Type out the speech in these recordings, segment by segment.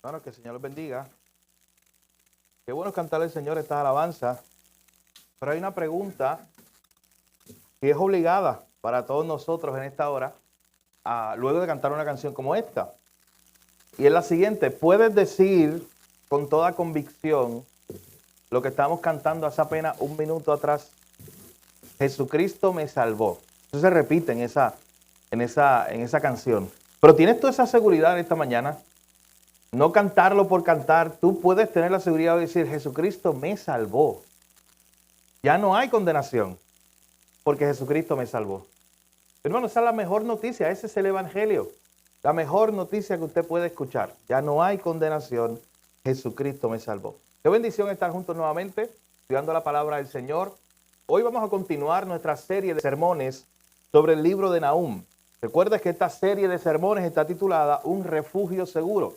Bueno, que el Señor los bendiga. Qué bueno cantarle al Señor estas alabanzas. Pero hay una pregunta que es obligada para todos nosotros en esta hora, luego de cantar una canción como esta. Y es la siguiente: ¿puedes decir con toda convicción lo que estamos cantando hace apenas un minuto atrás? Jesucristo me salvó. Eso se repite en esa canción. Pero ¿tienes toda esa seguridad esta mañana? No cantarlo por cantar, tú puedes tener la seguridad de decir, Jesucristo me salvó. Ya no hay condenación, porque Jesucristo me salvó. Hermano, esa es la mejor noticia, ese es el Evangelio. La mejor noticia que usted puede escuchar. Ya no hay condenación, Jesucristo me salvó. Qué bendición estar juntos nuevamente, estudiando la palabra del Señor. Hoy vamos a continuar nuestra serie de sermones sobre el libro de Nahum. Recuerda que esta serie de sermones está titulada Un refugio seguro.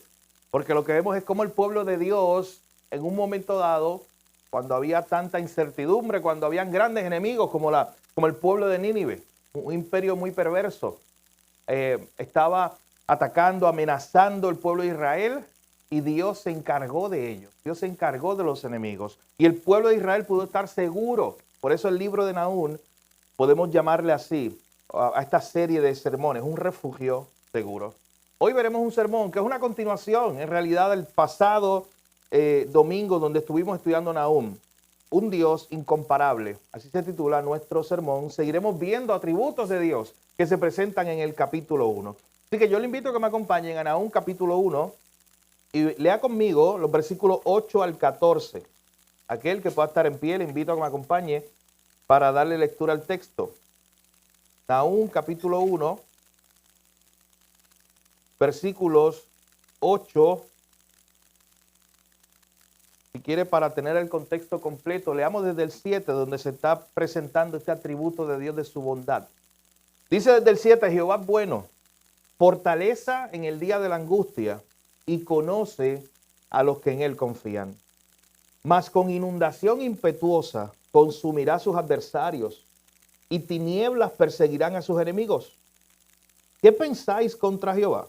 Porque lo que vemos es cómo el pueblo de Dios, en un momento dado, cuando había tanta incertidumbre, cuando habían grandes enemigos como el pueblo de Nínive, un imperio muy perverso, estaba atacando, amenazando el pueblo de Israel, y Dios se encargó de ellos. Dios se encargó de los enemigos. Y el pueblo de Israel pudo estar seguro. Por eso el libro de Nahum, podemos llamarle así, a esta serie de sermones, un refugio seguro. Hoy veremos un sermón que es una continuación, en realidad, del pasado domingo donde estuvimos estudiando Nahum. Un Dios incomparable. Así se titula nuestro sermón. Seguiremos viendo atributos de Dios que se presentan en el capítulo 1. Así que yo le invito a que me acompañen a Nahum capítulo 1 y lea conmigo los versículos 8 al 14. Aquel que pueda estar en pie, le invito a que me acompañe para darle lectura al texto. Nahum capítulo 1. Versículos 8, si quiere, para tener el contexto completo, leamos desde el 7, donde se está presentando este atributo de Dios de su bondad. Dice desde el 7, Jehová es bueno, fortaleza en el día de la angustia, y conoce a los que en él confían. Mas con inundación impetuosa consumirá a sus adversarios, y tinieblas perseguirán a sus enemigos. ¿Qué pensáis contra Jehová?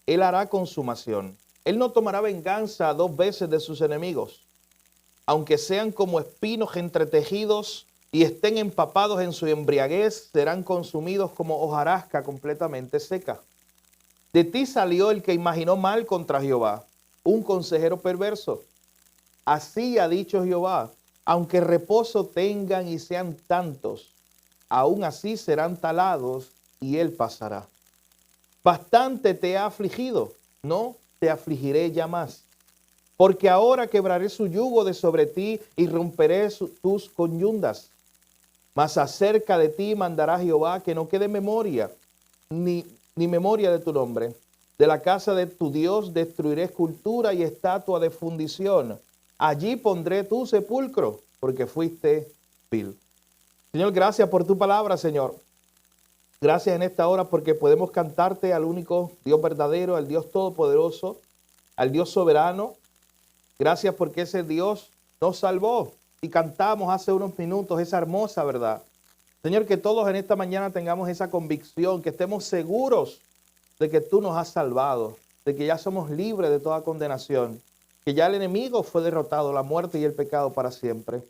Él hará consumación. Él no tomará venganza 2 veces de sus enemigos. Aunque sean como espinos entretejidos y estén empapados en su embriaguez, serán consumidos como hojarasca completamente seca. De ti salió el que imaginó mal contra Jehová, un consejero perverso. Así ha dicho Jehová, aunque reposo tengan y sean tantos, aún así serán talados y él pasará. Bastante te ha afligido, no te afligiré ya más. Porque ahora quebraré su yugo de sobre ti y romperé tus conyundas. Mas acerca de ti mandará Jehová que no quede memoria, ni memoria de tu nombre. De la casa de tu Dios destruiré escultura y estatua de fundición. Allí pondré tu sepulcro, porque fuiste vil. Señor, gracias por tu palabra, Señor. Gracias en esta hora porque podemos cantarte al único Dios verdadero, al Dios todopoderoso, al Dios soberano. Gracias porque ese Dios nos salvó y cantamos hace unos minutos esa hermosa verdad. Señor, que todos en esta mañana tengamos esa convicción, que estemos seguros de que tú nos has salvado, de que ya somos libres de toda condenación, que ya el enemigo fue derrotado, la muerte y el pecado para siempre.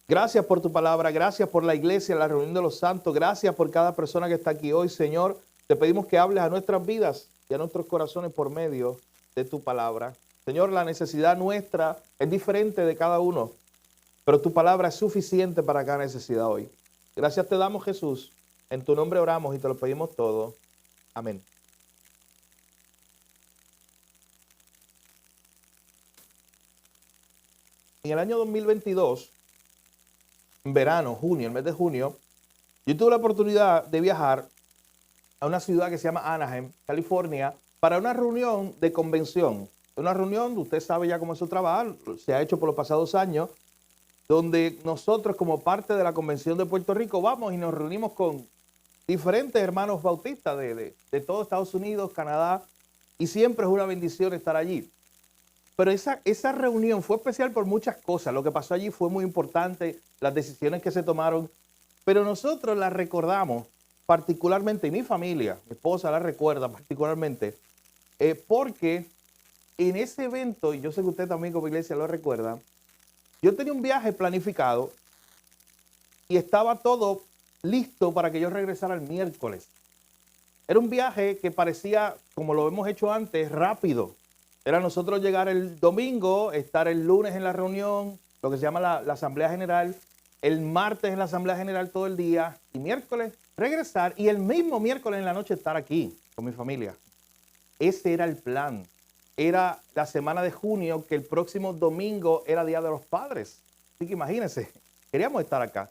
Gracias por tu palabra, gracias por la iglesia, la reunión de los santos, gracias por cada persona que está aquí hoy, Señor. Te pedimos que hables a nuestras vidas y a nuestros corazones por medio de tu palabra. Señor, la necesidad nuestra es diferente de cada uno, pero tu palabra es suficiente para cada necesidad hoy. Gracias te damos, Jesús. En tu nombre oramos y te lo pedimos todo. Amén. En el año 2022, en verano, junio, el mes de junio, yo tuve la oportunidad de viajar a una ciudad que se llama Anaheim, California, para una reunión de convención. Una reunión, usted sabe ya cómo es su trabajo, se ha hecho por los pasados años, donde nosotros como parte de la Convención de Puerto Rico vamos y nos reunimos con diferentes hermanos bautistas de todo Estados Unidos, Canadá, y siempre es una bendición estar allí. Pero esa reunión fue especial por muchas cosas. Lo que pasó allí fue muy importante, las decisiones que se tomaron, pero nosotros las recordamos particularmente, y mi familia, mi esposa la recuerda particularmente, porque en ese evento, y yo sé que usted también como iglesia lo recuerda, yo tenía un viaje planificado y estaba todo listo para que yo regresara el miércoles. Era un viaje que parecía, como lo hemos hecho antes, rápido. Era nosotros llegar el domingo, estar el lunes en la reunión, lo que se llama la Asamblea General, el martes en la Asamblea General todo el día, y miércoles regresar, y el mismo miércoles en la noche estar aquí con mi familia. Ese era el plan. Era la semana de junio, que el próximo domingo era Día de los Padres. Así que imagínense, queríamos estar acá.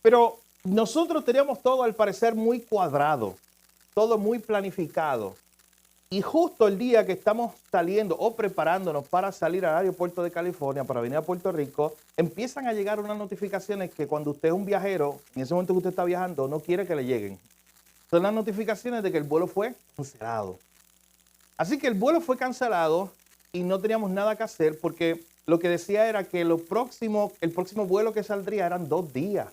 Pero nosotros teníamos todo al parecer muy cuadrado, todo muy planificado. Y justo el día que estamos saliendo o preparándonos para salir al aeropuerto de California para venir a Puerto Rico, empiezan a llegar unas notificaciones que cuando usted es un viajero, en ese momento que usted está viajando, no quiere que le lleguen. Son las notificaciones de que el vuelo fue cancelado. Así que el vuelo fue cancelado y no teníamos nada que hacer porque lo que decía era que el próximo vuelo que saldría eran 2 días.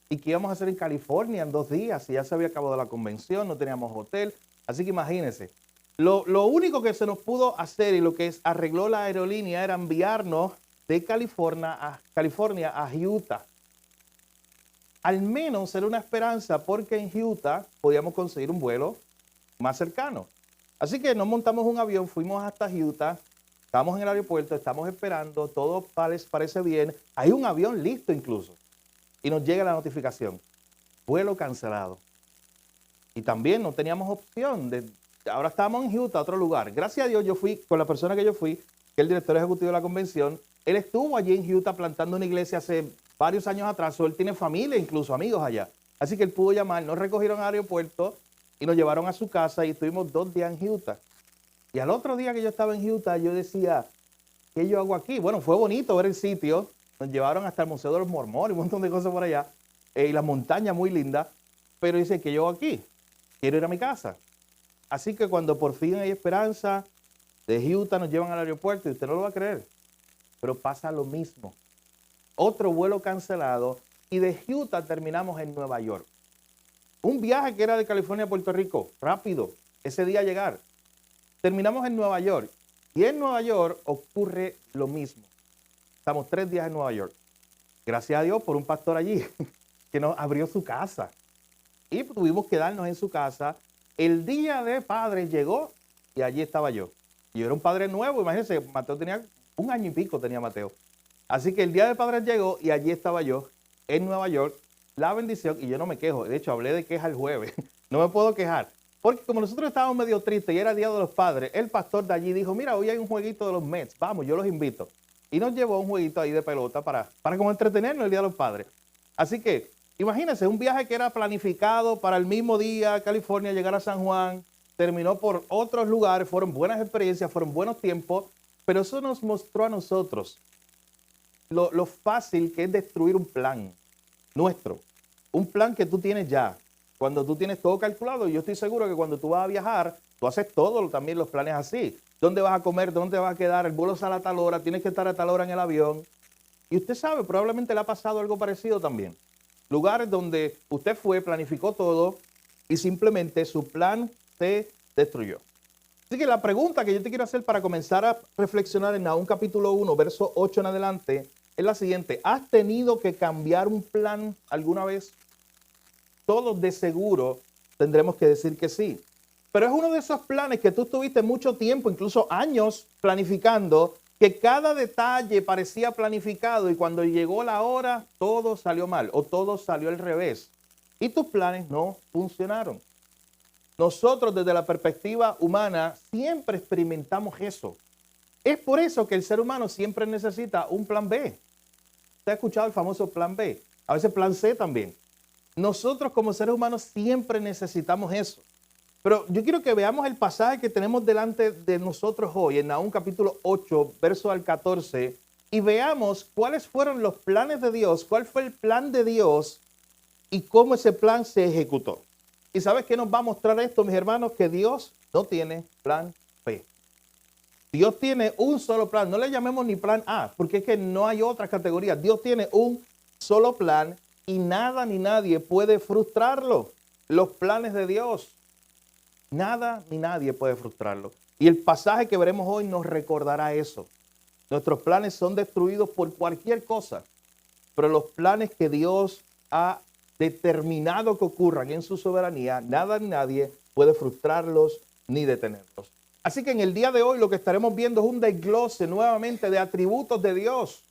¿Y qué íbamos a hacer en California en 2 días? Si ya se había acabado la convención, no teníamos hotel. Así que imagínense. Lo único que se nos pudo hacer y lo que arregló la aerolínea era enviarnos de California a Utah. Al menos era una esperanza porque en Utah podíamos conseguir un vuelo más cercano. Así que nos montamos un avión, fuimos hasta Utah, estamos en el aeropuerto, estamos esperando, todo parece bien. Hay un avión listo incluso. Y nos llega la notificación, vuelo cancelado. Y también no teníamos opción ahora estábamos en Utah, otro lugar. Gracias a Dios yo fui con la persona que yo fui, que es el director ejecutivo de la convención. Él estuvo allí en Utah plantando una iglesia hace varios años atrás. Él tiene familia, incluso amigos allá. Así que él pudo llamar, nos recogieron al aeropuerto y nos llevaron a su casa y estuvimos 2 días en Utah. Y al otro día que yo estaba en Utah, yo decía, ¿qué yo hago aquí? Bueno, fue bonito ver el sitio. Nos llevaron hasta el Museo de los Mormones y un montón de cosas por allá. Y la montaña muy linda. Pero dice, ¿qué yo hago aquí? Quiero ir a mi casa. Así que cuando por fin hay esperanza, de Utah nos llevan al aeropuerto y usted no lo va a creer. Pero pasa lo mismo. Otro vuelo cancelado y de Utah terminamos en Nueva York. Un viaje que era de California a Puerto Rico, rápido, ese día llegar. Terminamos en Nueva York y en Nueva York ocurre lo mismo. Estamos 3 días en Nueva York. Gracias a Dios por un pastor allí que nos abrió su casa. Y tuvimos que quedarnos en su casa. El día de padres llegó y allí estaba yo. Yo era un padre nuevo, imagínense, Mateo tenía 1 año y pico, tenía Mateo. Así que el día de padres llegó y allí estaba yo en Nueva York, la bendición, y yo no me quejo. De hecho, hablé de queja el jueves. No me puedo quejar. Porque como nosotros estábamos medio tristes y era Día de los Padres, el pastor de allí dijo, mira, hoy hay un jueguito de los Mets, vamos, yo los invito. Y nos llevó a un jueguito ahí de pelota para como entretenernos el Día de los Padres. Así que, imagínense, un viaje que era planificado para el mismo día, California, llegar a San Juan, terminó por otros lugares, fueron buenas experiencias, fueron buenos tiempos, pero eso nos mostró a nosotros lo fácil que es destruir un plan nuestro, un plan que tú tienes ya. Cuando tú tienes todo calculado, yo estoy seguro que cuando tú vas a viajar, tú haces todo, también los planes así. ¿Dónde vas a comer? ¿Dónde vas a quedar? El vuelo sale a tal hora, tienes que estar a tal hora en el avión. Y usted sabe, probablemente le ha pasado algo parecido también. Lugares donde usted fue, planificó todo y simplemente su plan se destruyó. Así que la pregunta que yo te quiero hacer para comenzar a reflexionar en Nahum capítulo 1, verso 8 en adelante, es la siguiente. ¿Has tenido que cambiar un plan alguna vez? Todos de seguro tendremos que decir que sí. Pero es uno de esos planes que tú estuviste mucho tiempo, incluso años, planificando, que cada detalle parecía planificado y cuando llegó la hora, todo salió mal o todo salió al revés. Y tus planes no funcionaron. Nosotros desde la perspectiva humana siempre experimentamos eso. Es por eso que el ser humano siempre necesita un plan B. ¿Usted ha escuchado el famoso plan B? A veces plan C también. Nosotros como seres humanos siempre necesitamos eso. Pero yo quiero que veamos el pasaje que tenemos delante de nosotros hoy, en Nahum capítulo 8, verso al 14, y veamos cuáles fueron los planes de Dios, cuál fue el plan de Dios y cómo ese plan se ejecutó. ¿Y sabes qué nos va a mostrar esto, mis hermanos? Que Dios no tiene plan B. Dios tiene un solo plan. No le llamemos ni plan A, porque es que no hay otra categoría. Dios tiene un solo plan y nada ni nadie puede frustrarlo. Los planes de Dios, nada ni nadie puede frustrarlo. Y el pasaje que veremos hoy nos recordará eso. Nuestros planes son destruidos por cualquier cosa, pero los planes que Dios ha determinado que ocurran en su soberanía, nada ni nadie puede frustrarlos ni detenerlos. Así que en el día de hoy lo que estaremos viendo es un desglose nuevamente de atributos de Dios.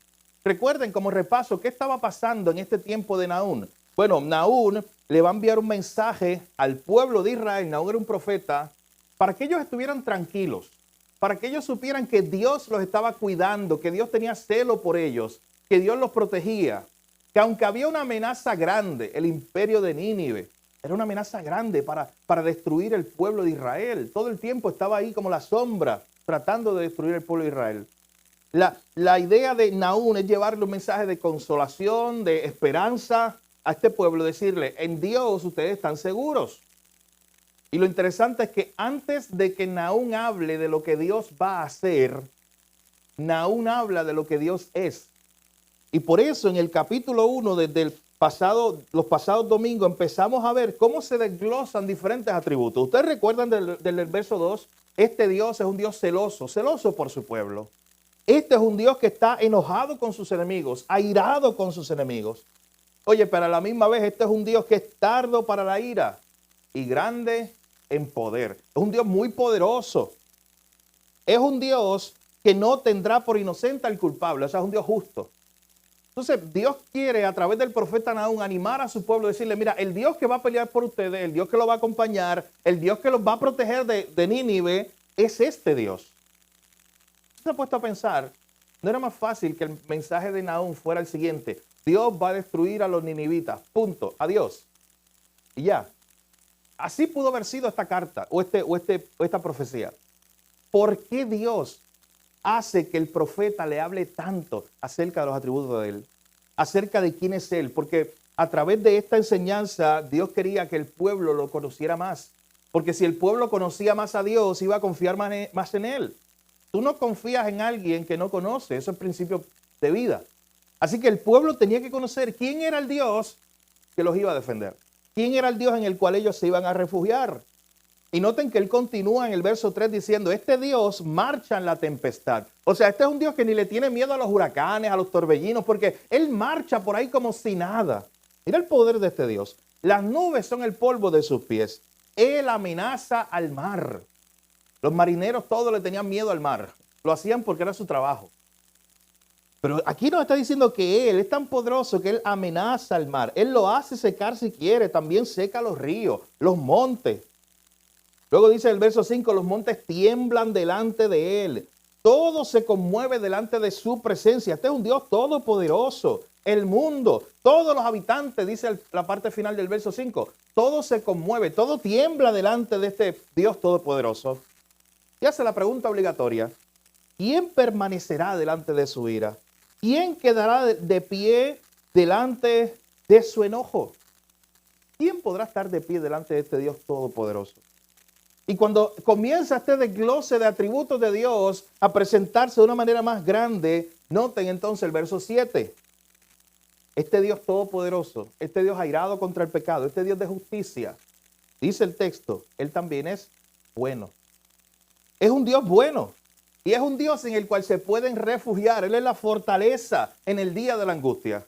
Recuerden como repaso, ¿qué estaba pasando en este tiempo de Nahum? Bueno, Nahum le va a enviar un mensaje al pueblo de Israel. Nahum era un profeta para que ellos estuvieran tranquilos, para que ellos supieran que Dios los estaba cuidando, que Dios tenía celo por ellos, que Dios los protegía, que aunque había una amenaza grande, el imperio de Nínive, era una amenaza grande para destruir el pueblo de Israel. Todo el tiempo estaba ahí como la sombra tratando de destruir el pueblo de Israel. La idea de Nahum es llevarle un mensaje de consolación, de esperanza a este pueblo, decirle, en Dios ustedes están seguros. Y lo interesante es que antes de que Nahum hable de lo que Dios va a hacer, Nahum habla de lo que Dios es. Y por eso en el capítulo 1, desde los pasados domingos, empezamos a ver cómo se desglosan diferentes atributos. Ustedes recuerdan del verso 2, este Dios es un Dios celoso, celoso por su pueblo. Este es un Dios que está enojado con sus enemigos, airado con sus enemigos. Oye, pero a la misma vez este es un Dios que es tardo para la ira y grande en poder. Es un Dios muy poderoso. Es un Dios que no tendrá por inocente al culpable. O sea, es un Dios justo. Entonces, Dios quiere a través del profeta Nahum animar a su pueblo, decirle, mira, el Dios que va a pelear por ustedes, el Dios que los va a acompañar, el Dios que los va a proteger de Nínive, es este Dios. Se ha puesto a pensar, ¿no era más fácil que el mensaje de Nahum fuera el siguiente? Dios va a destruir a los ninivitas, punto, adiós. Y ya. Así pudo haber sido esta carta o esta profecía. ¿Por qué Dios hace que el profeta le hable tanto acerca de los atributos de él? Acerca de quién es él. Porque a través de esta enseñanza Dios quería que el pueblo lo conociera más. Porque si el pueblo conocía más a Dios, iba a confiar más en él. Tú no confías en alguien que no conoce. Eso es principio de vida. Así que el pueblo tenía que conocer quién era el Dios que los iba a defender. ¿Quién era el Dios en el cual ellos se iban a refugiar? Y noten que él continúa en el verso 3 diciendo, este Dios marcha en la tempestad. O sea, este es un Dios que ni le tiene miedo a los huracanes, a los torbellinos, porque él marcha por ahí como si nada. Mira el poder de este Dios. Las nubes son el polvo de sus pies. Él amenaza al mar. Los marineros todos le tenían miedo al mar. Lo hacían porque era su trabajo. Pero aquí nos está diciendo que Él es tan poderoso que Él amenaza al mar. Él lo hace secar si quiere. También seca los ríos, los montes. Luego dice el verso 5, los montes tiemblan delante de Él. Todo se conmueve delante de su presencia. Este es un Dios todopoderoso. El mundo, todos los habitantes, dice la parte final del verso 5, todo se conmueve, todo tiembla delante de este Dios todopoderoso. Y hace la pregunta obligatoria, ¿quién permanecerá delante de su ira? ¿Quién quedará de pie delante de su enojo? ¿Quién podrá estar de pie delante de este Dios todopoderoso? Y cuando comienza este desglose de atributos de Dios a presentarse de una manera más grande, noten entonces el verso 7. Este Dios todopoderoso, este Dios airado contra el pecado, este Dios de justicia, dice el texto, Él también es bueno. Es un Dios bueno. Y es un Dios en el cual se pueden refugiar. Él es la fortaleza en el día de la angustia.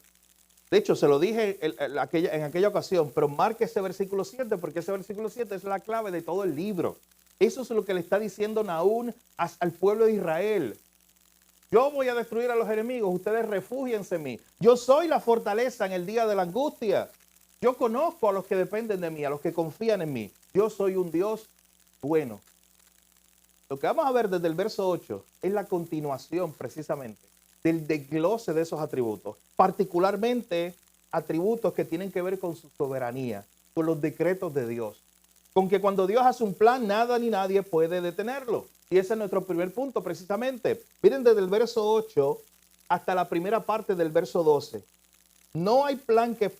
De hecho, se lo dije en aquella ocasión, pero marque ese versículo 7, porque ese versículo 7 es la clave de todo el libro. Eso es lo que le está diciendo Nahum al pueblo de Israel. Yo voy a destruir a los enemigos, ustedes refúgiense en mí. Yo soy la fortaleza en el día de la angustia. Yo conozco a los que dependen de mí, a los que confían en mí. Yo soy un Dios bueno. Lo que vamos a ver desde el verso 8 es la continuación precisamente del desglose de esos atributos, particularmente atributos que tienen que ver con su soberanía, con los decretos de Dios, con que cuando Dios hace un plan, nada ni nadie puede detenerlo. Y ese es nuestro primer punto precisamente. Miren desde el verso 8 hasta la primera parte del verso 12. No hay plan que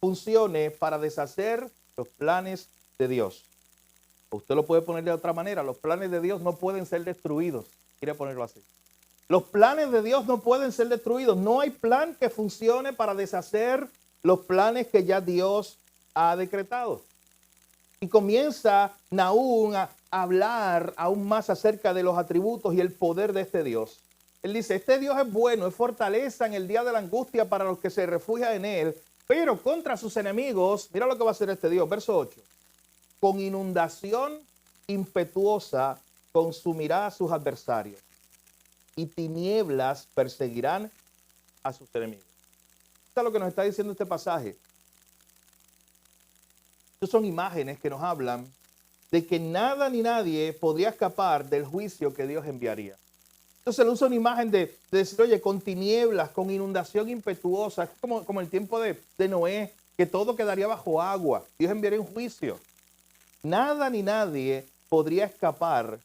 funcione para deshacer los planes de Dios. Usted lo puede poner de otra manera. Los planes de Dios no pueden ser destruidos. Quiere ponerlo así. Los planes de Dios no pueden ser destruidos. No hay plan que funcione para deshacer los planes que ya Dios ha decretado. Y comienza Nahum a hablar aún más acerca de los atributos y el poder de este Dios. Él dice, este Dios es bueno, es fortaleza en el día de la angustia para los que se refugian en él, pero contra sus enemigos, mira lo que va a hacer este Dios, verso 8. Con inundación impetuosa consumirá a sus adversarios y tinieblas perseguirán a sus enemigos. Esto es lo que nos está diciendo este pasaje. Estas son imágenes que nos hablan de que nada ni nadie podría escapar del juicio que Dios enviaría. Entonces él usa una imagen de decir, oye, con tinieblas, con inundación impetuosa, es como el tiempo de Noé, que todo quedaría bajo agua. Dios enviaría un juicio. Nada ni nadie podría escapar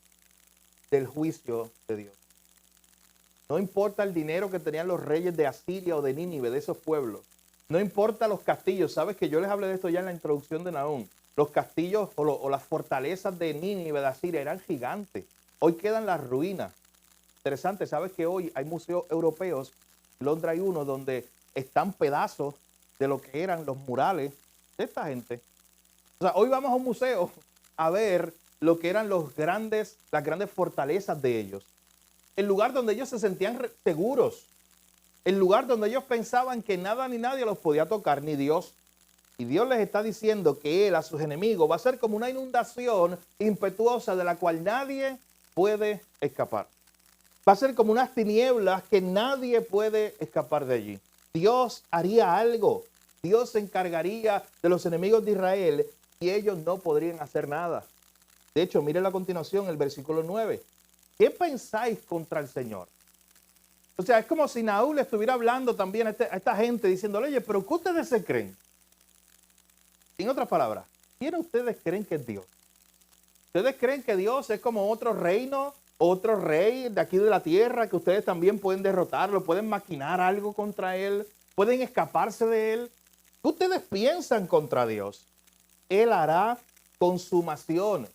del juicio de Dios. No importa el dinero que tenían los reyes de Asiria o de Nínive, de esos pueblos. No importa los castillos. Sabes que yo les hablé de esto ya en la introducción de Nahum. Los castillos o las fortalezas de Nínive, de Asiria, eran gigantes. Hoy quedan las ruinas. Interesante, sabes que hoy hay museos europeos. En Londres hay uno donde están pedazos de lo que eran los murales de esta gente. O sea, hoy vamos a un museo a ver lo que eran las grandes fortalezas de ellos. El lugar donde ellos se sentían seguros. El lugar donde ellos pensaban que nada ni nadie los podía tocar, ni Dios. Y Dios les está diciendo que él a sus enemigos va a ser como una inundación impetuosa de la cual nadie puede escapar. Va a ser como unas tinieblas que nadie puede escapar de allí. Dios haría algo. Dios se encargaría de los enemigos de Israel y ellos no podrían hacer nada. De hecho, miren a continuación el versículo 9. ¿Qué pensáis contra el Señor? O sea, es como si Nahum le estuviera hablando también a esta gente diciéndole, oye, pero ¿qué ustedes se creen? En otras palabras, ¿quién ustedes creen que es Dios? ¿Ustedes creen que Dios es como otro reino, otro rey de aquí de la tierra, que ustedes también pueden derrotarlo, pueden maquinar algo contra él, pueden escaparse de él? ¿Qué ustedes piensan contra Dios? Él hará consumación.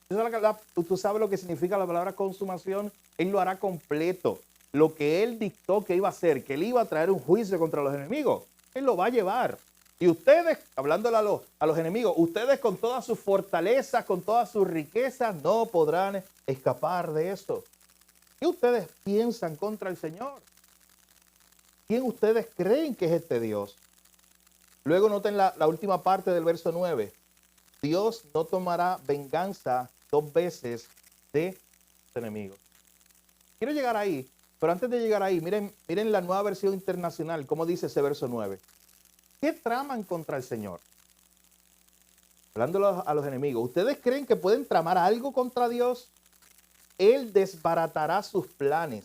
¿Tú sabes lo que significa la palabra consumación? Él lo hará completo. Lo que él dictó que iba a hacer, que él iba a traer un juicio contra los enemigos, él lo va a llevar. Y ustedes, hablándole a los enemigos, ustedes con todas sus fortalezas, con todas sus riquezas, no podrán escapar de eso. ¿Qué ustedes piensan contra el Señor? ¿Quién ustedes creen que es este Dios? Luego noten la última parte del verso 9. Dios no tomará venganza 2 veces de sus enemigos. Quiero llegar ahí, pero antes de llegar ahí, miren la nueva versión internacional, cómo dice ese verso 9. ¿Qué traman contra el Señor? Hablando a los enemigos, ¿ustedes creen que pueden tramar algo contra Dios? Él desbaratará sus planes.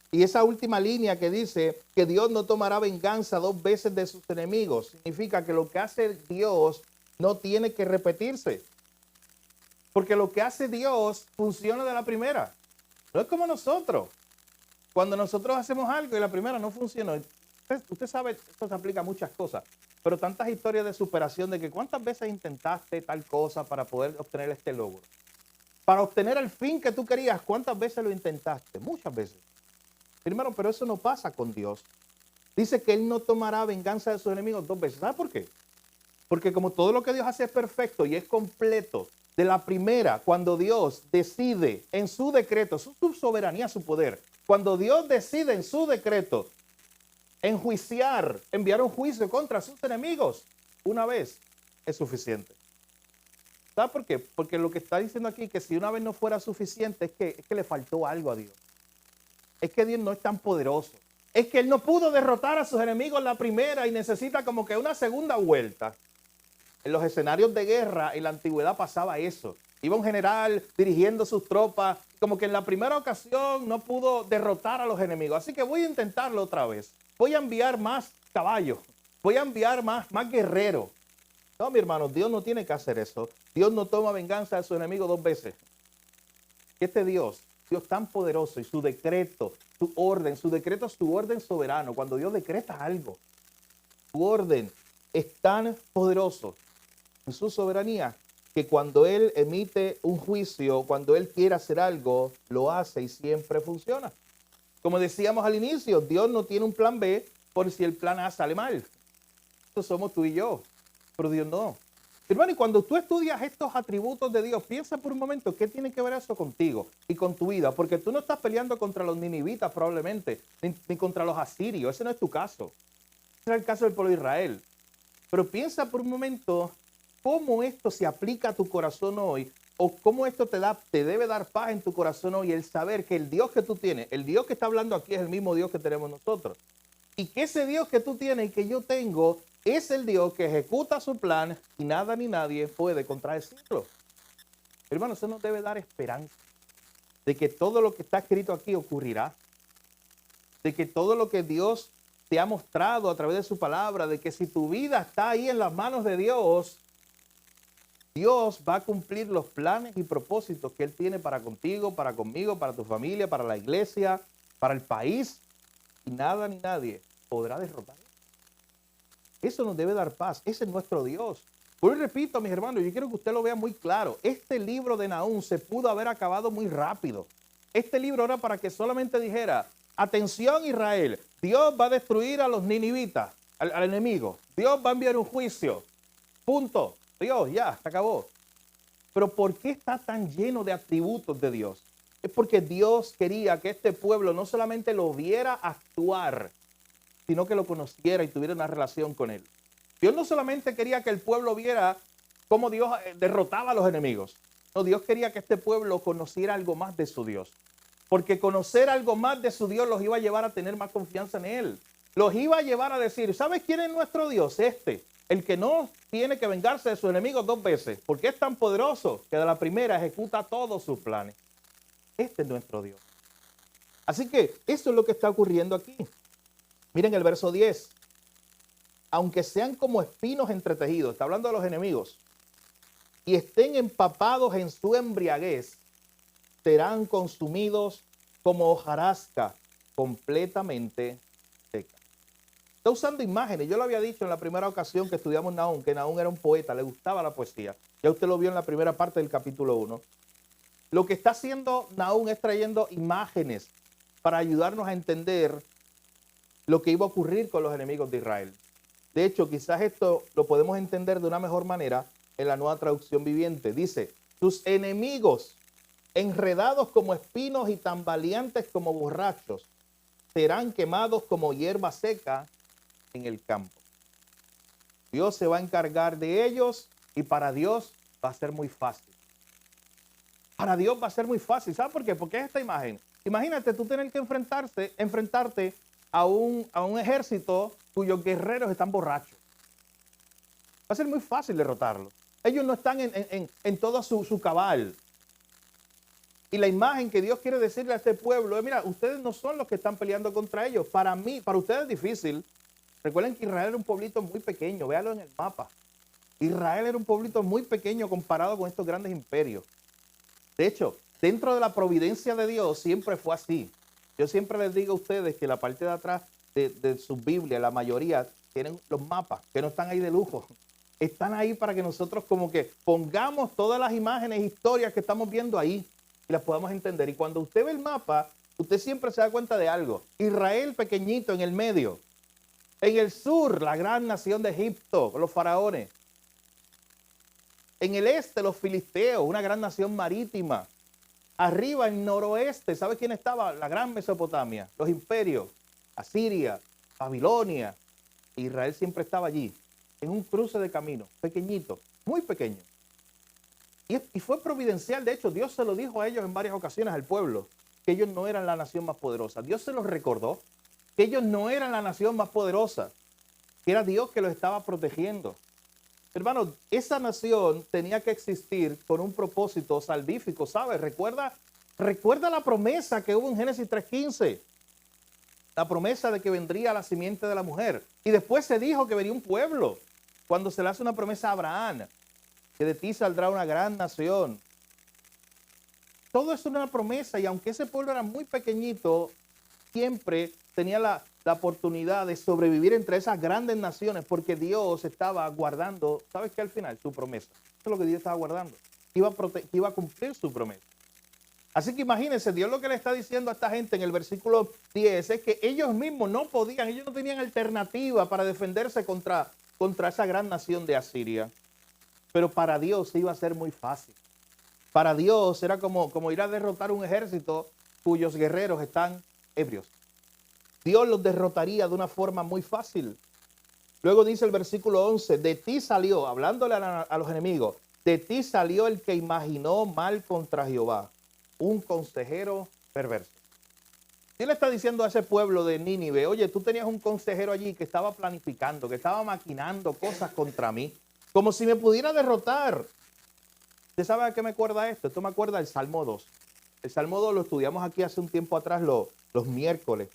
Y esa última línea que dice que Dios no tomará venganza 2 veces de sus enemigos, significa que lo que hace Dios no tiene que repetirse. Porque lo que hace Dios funciona de la primera. No es como nosotros. Cuando nosotros hacemos algo y la primera no funcionó. Usted sabe, esto se aplica a muchas cosas, pero tantas historias de superación de que cuántas veces intentaste tal cosa para poder obtener este logro. Para obtener el fin que tú querías, ¿cuántas veces lo intentaste? Muchas veces. Primero, pero eso no pasa con Dios. Dice que Él no tomará venganza de sus enemigos 2 veces. ¿Sabe por qué? Porque como todo lo que Dios hace es perfecto y es completo, de la primera, cuando Dios decide en su decreto, su soberanía, su poder, cuando Dios decide en su decreto enjuiciar, enviar un juicio contra sus enemigos, una vez es suficiente. ¿Sabe por qué? Porque lo que está diciendo aquí, que si una vez no fuera suficiente, es que le faltó algo a Dios. Es que Dios no es tan poderoso. Es que Él no pudo derrotar a sus enemigos la primera y necesita como que una segunda vuelta. En los escenarios de guerra, en la antigüedad pasaba eso. Iba un general dirigiendo sus tropas, como que en la primera ocasión no pudo derrotar a los enemigos. Así que voy a intentarlo otra vez. Voy a enviar más caballos. Voy a enviar más guerreros. No, mi hermano, Dios no tiene que hacer eso. Dios no toma venganza de su enemigo 2 veces. Este Dios tan poderoso y su decreto, su decreto es su orden soberano. Cuando Dios decreta algo, su orden es tan poderoso en su soberanía que cuando Él emite un juicio, cuando Él quiere hacer algo, lo hace y siempre funciona. Como decíamos al inicio, Dios no tiene un plan B por si el plan A sale mal. Eso somos tú y yo, pero Dios no. Hermano, y cuando tú estudias estos atributos de Dios, piensa por un momento qué tiene que ver eso contigo y con tu vida, porque tú no estás peleando contra los ninivitas probablemente, ni contra los asirios, ese no es tu caso. Ese era el caso del pueblo de Israel. Pero piensa por un momento cómo esto se aplica a tu corazón hoy, o cómo esto te debe dar paz en tu corazón hoy, el saber que el Dios que tú tienes, el Dios que está hablando aquí es el mismo Dios que tenemos nosotros. Y que ese Dios que tú tienes y que yo tengo es el Dios que ejecuta su plan y nada ni nadie puede contradecirlo. Hermano, eso nos debe dar esperanza de que todo lo que está escrito aquí ocurrirá, de que todo lo que Dios te ha mostrado a través de su palabra, de que si tu vida está ahí en las manos de Dios, Dios va a cumplir los planes y propósitos que Él tiene para contigo, para conmigo, para tu familia, para la iglesia, para el país. Y nada ni nadie podrá derrotar. Eso nos debe dar paz. Ese es nuestro Dios. Por eso repito, mis hermanos, yo quiero que usted lo vea muy claro. Este libro de Nahum se pudo haber acabado muy rápido. Este libro era para que solamente dijera, atención Israel, Dios va a destruir a los ninivitas, al enemigo. Dios va a enviar un juicio. Punto. Dios, ya, se acabó. Pero ¿por qué está tan lleno de atributos de Dios? Es porque Dios quería que este pueblo no solamente lo viera actuar, sino que lo conociera y tuviera una relación con Él. Dios no solamente quería que el pueblo viera cómo Dios derrotaba a los enemigos. No, Dios quería que este pueblo conociera algo más de su Dios. Porque conocer algo más de su Dios los iba a llevar a tener más confianza en Él. Los iba a llevar a decir, ¿sabes quién es nuestro Dios? El que no tiene que vengarse de sus enemigos 2 veces, porque es tan poderoso que de la primera ejecuta todos sus planes. Este es nuestro Dios. Así que eso es lo que está ocurriendo aquí. Miren el verso 10. Aunque sean como espinos entretejidos, está hablando de los enemigos, y estén empapados en su embriaguez, serán consumidos como hojarasca completamente seca. Está usando imágenes. Yo lo había dicho en la primera ocasión que estudiamos Nahum, que Nahum era un poeta, le gustaba la poesía. Ya usted lo vio en la primera parte del capítulo 1. Lo que está haciendo Nahum es trayendo imágenes para ayudarnos a entender lo que iba a ocurrir con los enemigos de Israel. De hecho, quizás esto lo podemos entender de una mejor manera en la Nueva Traducción Viviente. Dice, sus enemigos, enredados como espinos y tambaleantes como borrachos, serán quemados como hierba seca en el campo. Dios se va a encargar de ellos y para Dios va a ser muy fácil. Para Dios va a ser muy fácil. ¿Sabe por qué? Porque es esta imagen. Imagínate tú tener que enfrentarte a un ejército cuyos guerreros están borrachos. Va a ser muy fácil derrotarlos. Ellos no están en todo su cabal. Y la imagen que Dios quiere decirle a este pueblo es, mira, ustedes no son los que están peleando contra ellos. Para ustedes es difícil. Recuerden que Israel era un pueblito muy pequeño. Véanlo en el mapa. Israel era un pueblito muy pequeño comparado con estos grandes imperios. De hecho, dentro de la providencia de Dios siempre fue así. Yo siempre les digo a ustedes que la parte de atrás de su Biblia, la mayoría, tienen los mapas, que no están ahí de lujo. Están ahí para que nosotros como que pongamos todas las imágenes, historias que estamos viendo ahí y las podamos entender. Y cuando usted ve el mapa, usted siempre se da cuenta de algo. Israel pequeñito en el medio. En el sur, la gran nación de Egipto, los faraones. En el este, los filisteos, una gran nación marítima. Arriba, en noroeste, ¿sabe quién estaba? La gran Mesopotamia, los imperios, Asiria, Babilonia. Israel siempre estaba allí, en un cruce de camino, pequeñito, muy pequeño. Y fue providencial, de hecho, Dios se lo dijo a ellos en varias ocasiones, al pueblo, que ellos no eran la nación más poderosa. Dios se los recordó, que ellos no eran la nación más poderosa, que era Dios que los estaba protegiendo. Hermanos, esa nación tenía que existir con un propósito salvífico, ¿sabes? Recuerda la promesa que hubo en Génesis 3:15. La promesa de que vendría la simiente de la mujer. Y después se dijo que venía un pueblo. Cuando se le hace una promesa a Abraham, que de ti saldrá una gran nación. Todo eso era una promesa y aunque ese pueblo era muy pequeñito, siempre tenía la oportunidad de sobrevivir entre esas grandes naciones porque Dios estaba guardando, ¿sabes qué? Al final, su promesa. Eso es lo que Dios estaba guardando. Iba a cumplir su promesa. Así que imagínense, Dios lo que le está diciendo a esta gente en el versículo 10 es que ellos mismos no podían, ellos no tenían alternativa para defenderse contra esa gran nación de Asiria. pero para Dios iba a ser muy fácil. Para Dios era como ir a derrotar un ejército cuyos guerreros están ebrios. Dios los derrotaría de una forma muy fácil. Luego dice el versículo 11, de ti salió, hablándole a los enemigos, de ti salió el que imaginó mal contra Jehová, un consejero perverso. Dios le está diciendo a ese pueblo de Nínive, oye, tú tenías un consejero allí que estaba planificando, que estaba maquinando cosas contra mí, como si me pudiera derrotar. ¿Usted sabe a qué me acuerda esto? Esto me acuerda del Salmo 2. El Salmo 2 lo estudiamos aquí hace un tiempo atrás, los miércoles.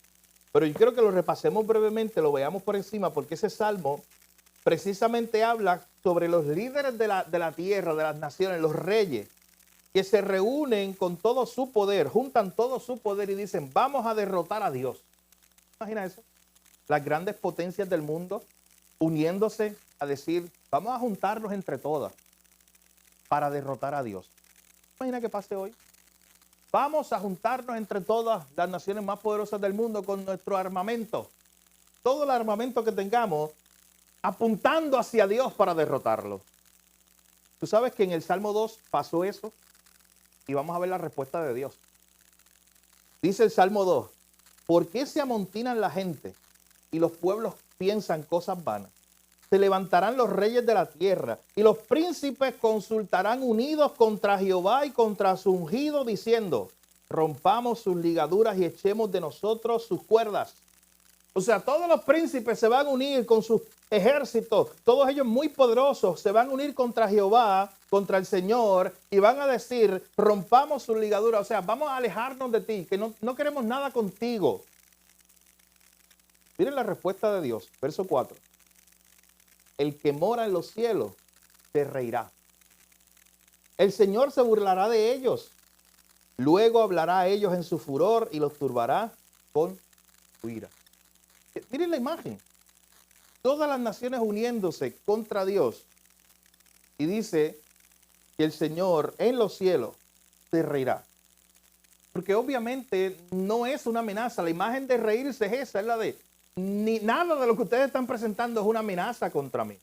Pero yo quiero que lo repasemos brevemente, lo veamos por encima, porque ese Salmo precisamente habla sobre los líderes de la tierra, de las naciones, los reyes, que se reúnen con todo su poder, juntan todo su poder y dicen, vamos a derrotar a Dios. ¿Imagina eso? Las grandes potencias del mundo uniéndose a decir, vamos a juntarnos entre todas para derrotar a Dios. ¿Imagina que pase hoy? Vamos a juntarnos entre todas las naciones más poderosas del mundo con nuestro armamento. Todo el armamento que tengamos apuntando hacia Dios para derrotarlo. Tú sabes que en el Salmo 2 pasó eso y vamos a ver la respuesta de Dios. Dice el Salmo 2, ¿por qué se amontinan la gente y los pueblos piensan cosas vanas? Se levantarán los reyes de la tierra y los príncipes consultarán unidos contra Jehová y contra su ungido, diciendo, rompamos sus ligaduras y echemos de nosotros sus cuerdas. O sea, todos los príncipes se van a unir con sus ejércitos, todos ellos muy poderosos, se van a unir contra Jehová, contra el Señor, y van a decir, rompamos sus ligaduras, o sea, vamos a alejarnos de ti, que no queremos nada contigo. Miren la respuesta de Dios, verso 4. El que mora en los cielos se reirá. El Señor se burlará de ellos. Luego hablará a ellos en su furor y los turbará con su ira. Miren la imagen. Todas las naciones uniéndose contra Dios. Y dice que el Señor en los cielos se reirá. Porque obviamente no es una amenaza. La imagen de reírse es esa, es la de nada de lo que ustedes están presentando es una amenaza contra mí.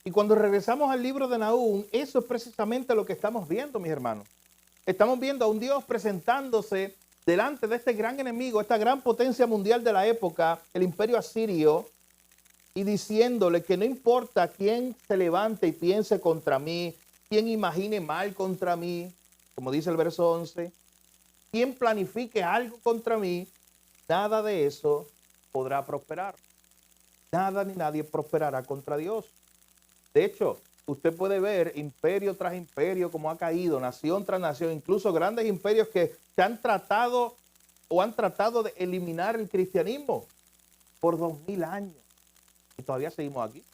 Y cuando regresamos al libro de Nahum, eso es precisamente lo que estamos viendo, mis hermanos. Estamos viendo a un Dios presentándose delante de este gran enemigo, esta gran potencia mundial de la época, el imperio asirio, y diciéndole que no importa quién se levante y piense contra mí, quién imagine mal contra mí, como dice el verso 11, quién planifique algo contra mí, nada de eso podrá prosperar. Nada ni nadie prosperará contra Dios. De hecho, usted puede ver imperio tras imperio como ha caído, nación tras nación, incluso grandes imperios que se han tratado o han tratado de eliminar el cristianismo por 2000 años. Y todavía seguimos aquí.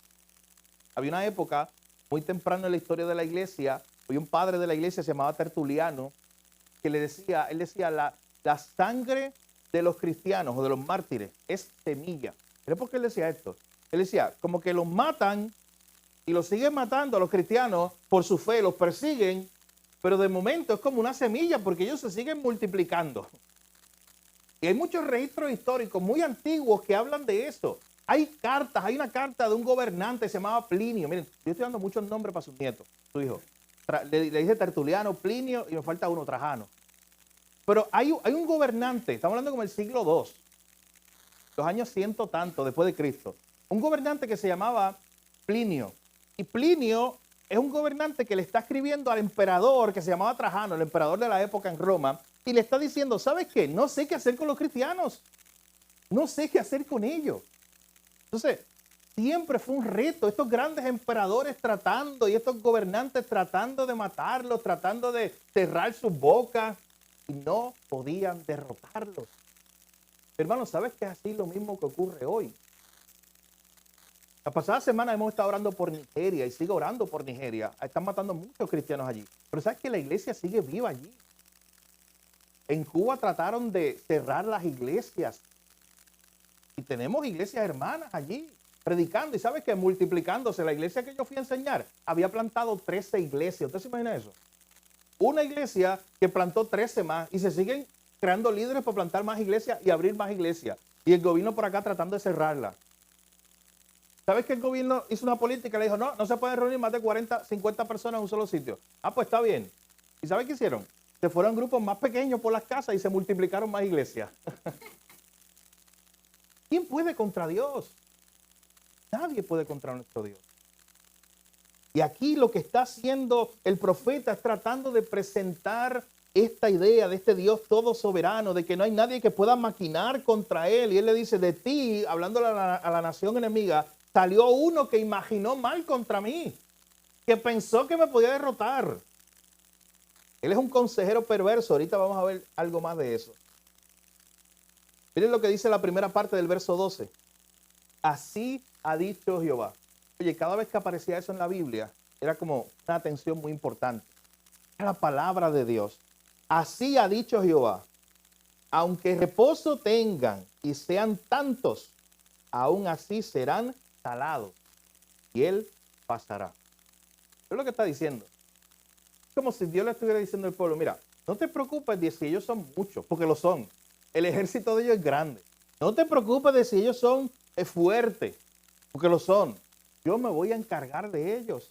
Había una época muy temprano en la historia de la iglesia, había un padre de la iglesia se llamaba Tertuliano, que él decía, la sangre de los cristianos o de los mártires es semilla. ¿Pero por qué él decía esto? Él decía, como que los matan y los siguen matando a los cristianos por su fe, los persiguen, pero de momento es como una semilla porque ellos se siguen multiplicando. Y hay muchos registros históricos muy antiguos que hablan de eso. Hay cartas, hay una carta de un gobernante que se llamaba Plinio. Miren, yo estoy dando muchos nombres para su nieto, su hijo. Le dice Tertuliano, Plinio y me falta uno, Trajano. Pero hay un gobernante, estamos hablando como el siglo II, los años ciento tanto después de Cristo. Un gobernante que se llamaba Plinio. Y Plinio es un gobernante que le está escribiendo al emperador que se llamaba Trajano, el emperador de la época en Roma, y le está diciendo, ¿sabes qué? No sé qué hacer con los cristianos. No sé qué hacer con ellos. Entonces, siempre fue un reto, estos grandes emperadores tratando y estos gobernantes tratando de matarlos, tratando de cerrar sus bocas y no podían derrotarlos. Hermanos, ¿sabes qué es así lo mismo que ocurre hoy? La pasada semana hemos estado orando por Nigeria y sigo orando por Nigeria. Están matando muchos cristianos allí. Pero ¿sabes que la iglesia sigue viva allí? En Cuba trataron de cerrar las iglesias. Y tenemos iglesias hermanas allí, predicando. Y ¿sabes qué? Multiplicándose. La iglesia que yo fui a enseñar había plantado 13 iglesias. ¿Usted se imagina eso? Una iglesia que plantó 13 más y se siguen creando líderes para plantar más iglesias y abrir más iglesias. Y el gobierno por acá tratando de cerrarla. ¿Sabes que el gobierno hizo una política? Le dijo, no, no se pueden reunir más de 40, 50 personas en un solo sitio. Ah, pues está bien. ¿Y sabes qué hicieron? Se fueron grupos más pequeños por las casas y se multiplicaron más iglesias. ¿Quién puede contra Dios? Nadie puede contra nuestro Dios. Y aquí lo que está haciendo el profeta es tratando de presentar esta idea de este Dios todo soberano, de que no hay nadie que pueda maquinar contra él. Y él le dice, de ti, hablando a la nación enemiga, salió uno que imaginó mal contra mí, que pensó que me podía derrotar. Él es un consejero perverso. Ahorita vamos a ver algo más de eso. Miren lo que dice la primera parte del verso 12. Así ha dicho Jehová. Oye, cada vez que aparecía eso en la Biblia, era como una atención muy importante. Era la palabra de Dios. Así ha dicho Jehová. Aunque reposo tengan y sean tantos, aún así serán talados. Y él pasará. Es lo que está diciendo. Es como si Dios le estuviera diciendo al pueblo, mira, no te preocupes de si ellos son muchos, porque lo son. El ejército de ellos es grande. No te preocupes de si ellos son fuertes, porque lo son. Yo me voy a encargar de ellos.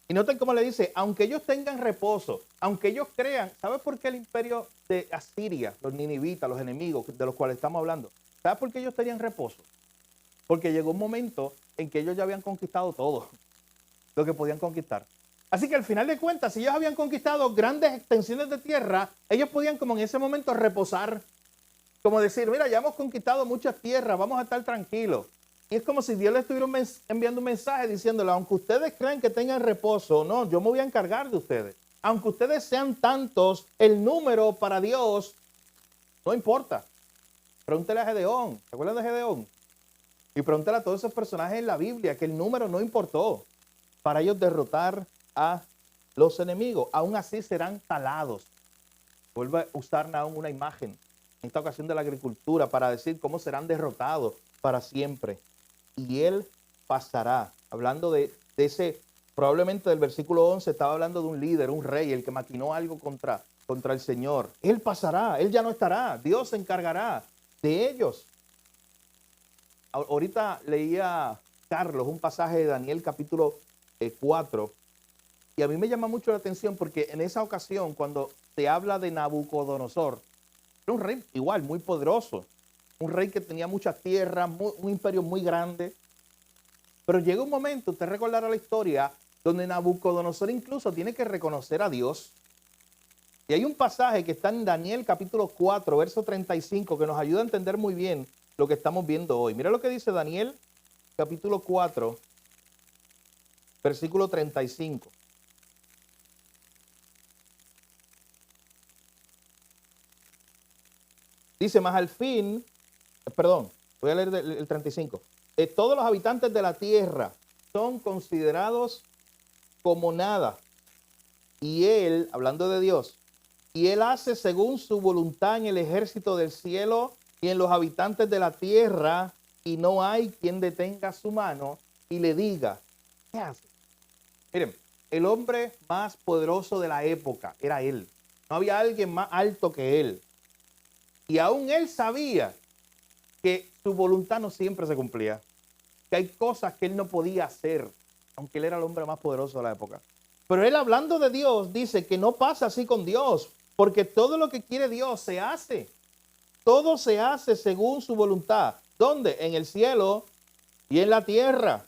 Y noten cómo le dice, aunque ellos tengan reposo, aunque ellos crean, ¿sabes por qué el imperio de Asiria, los ninivitas, los enemigos de los cuales estamos hablando? ¿Sabes por qué ellos tenían reposo? Porque llegó un momento en que ellos ya habían conquistado todo lo que podían conquistar. Así que al final de cuentas, si ellos habían conquistado grandes extensiones de tierra, ellos podían como en ese momento reposar. Como decir, mira, ya hemos conquistado muchas tierras, vamos a estar tranquilos. Y es como si Dios le estuviera enviando un mensaje diciéndole, aunque ustedes crean que tengan reposo, no, yo me voy a encargar de ustedes. Aunque ustedes sean tantos, el número para Dios no importa. Pregúntele a Gedeón, ¿se acuerdan de Gedeón? Y pregúntele a todos esos personajes en la Biblia que el número no importó para ellos derrotar a los enemigos. Aún así serán talados. Vuelve a usar Nahum una imagen, en esta ocasión de la agricultura, para decir cómo serán derrotados para siempre. Y él pasará. Hablando de ese, probablemente del versículo 11, estaba hablando de un líder, un rey, el que maquinó algo contra el Señor. Él pasará, él ya no estará. Dios se encargará de ellos. Ahorita leía Carlos un pasaje de Daniel capítulo 4. Y a mí me llama mucho la atención porque en esa ocasión, cuando se habla de Nabucodonosor, era un rey igual, muy poderoso. Un rey que tenía muchas tierras, un imperio muy grande. Pero llega un momento, usted recordará la historia, donde Nabucodonosor incluso tiene que reconocer a Dios. Y hay un pasaje que está en Daniel capítulo 4, verso 35, que nos ayuda a entender muy bien lo que estamos viendo hoy. Mira lo que dice Daniel capítulo 4, versículo 35. Dice, más al fin, perdón, voy a leer el 35. Todos los habitantes de la tierra son considerados como nada. Y él, hablando de Dios, y él hace según su voluntad en el ejército del cielo y en los habitantes de la tierra, y no hay quien detenga su mano y le diga, ¿qué hace? Miren, el hombre más poderoso de la época era él. No había alguien más alto que él. Y aún él sabía que su voluntad no siempre se cumplía. Que hay cosas que él no podía hacer, aunque él era el hombre más poderoso de la época. Pero él, hablando de Dios, dice que no pasa así con Dios, porque todo lo que quiere Dios se hace. Todo se hace según su voluntad. ¿Dónde? En el cielo y en la tierra.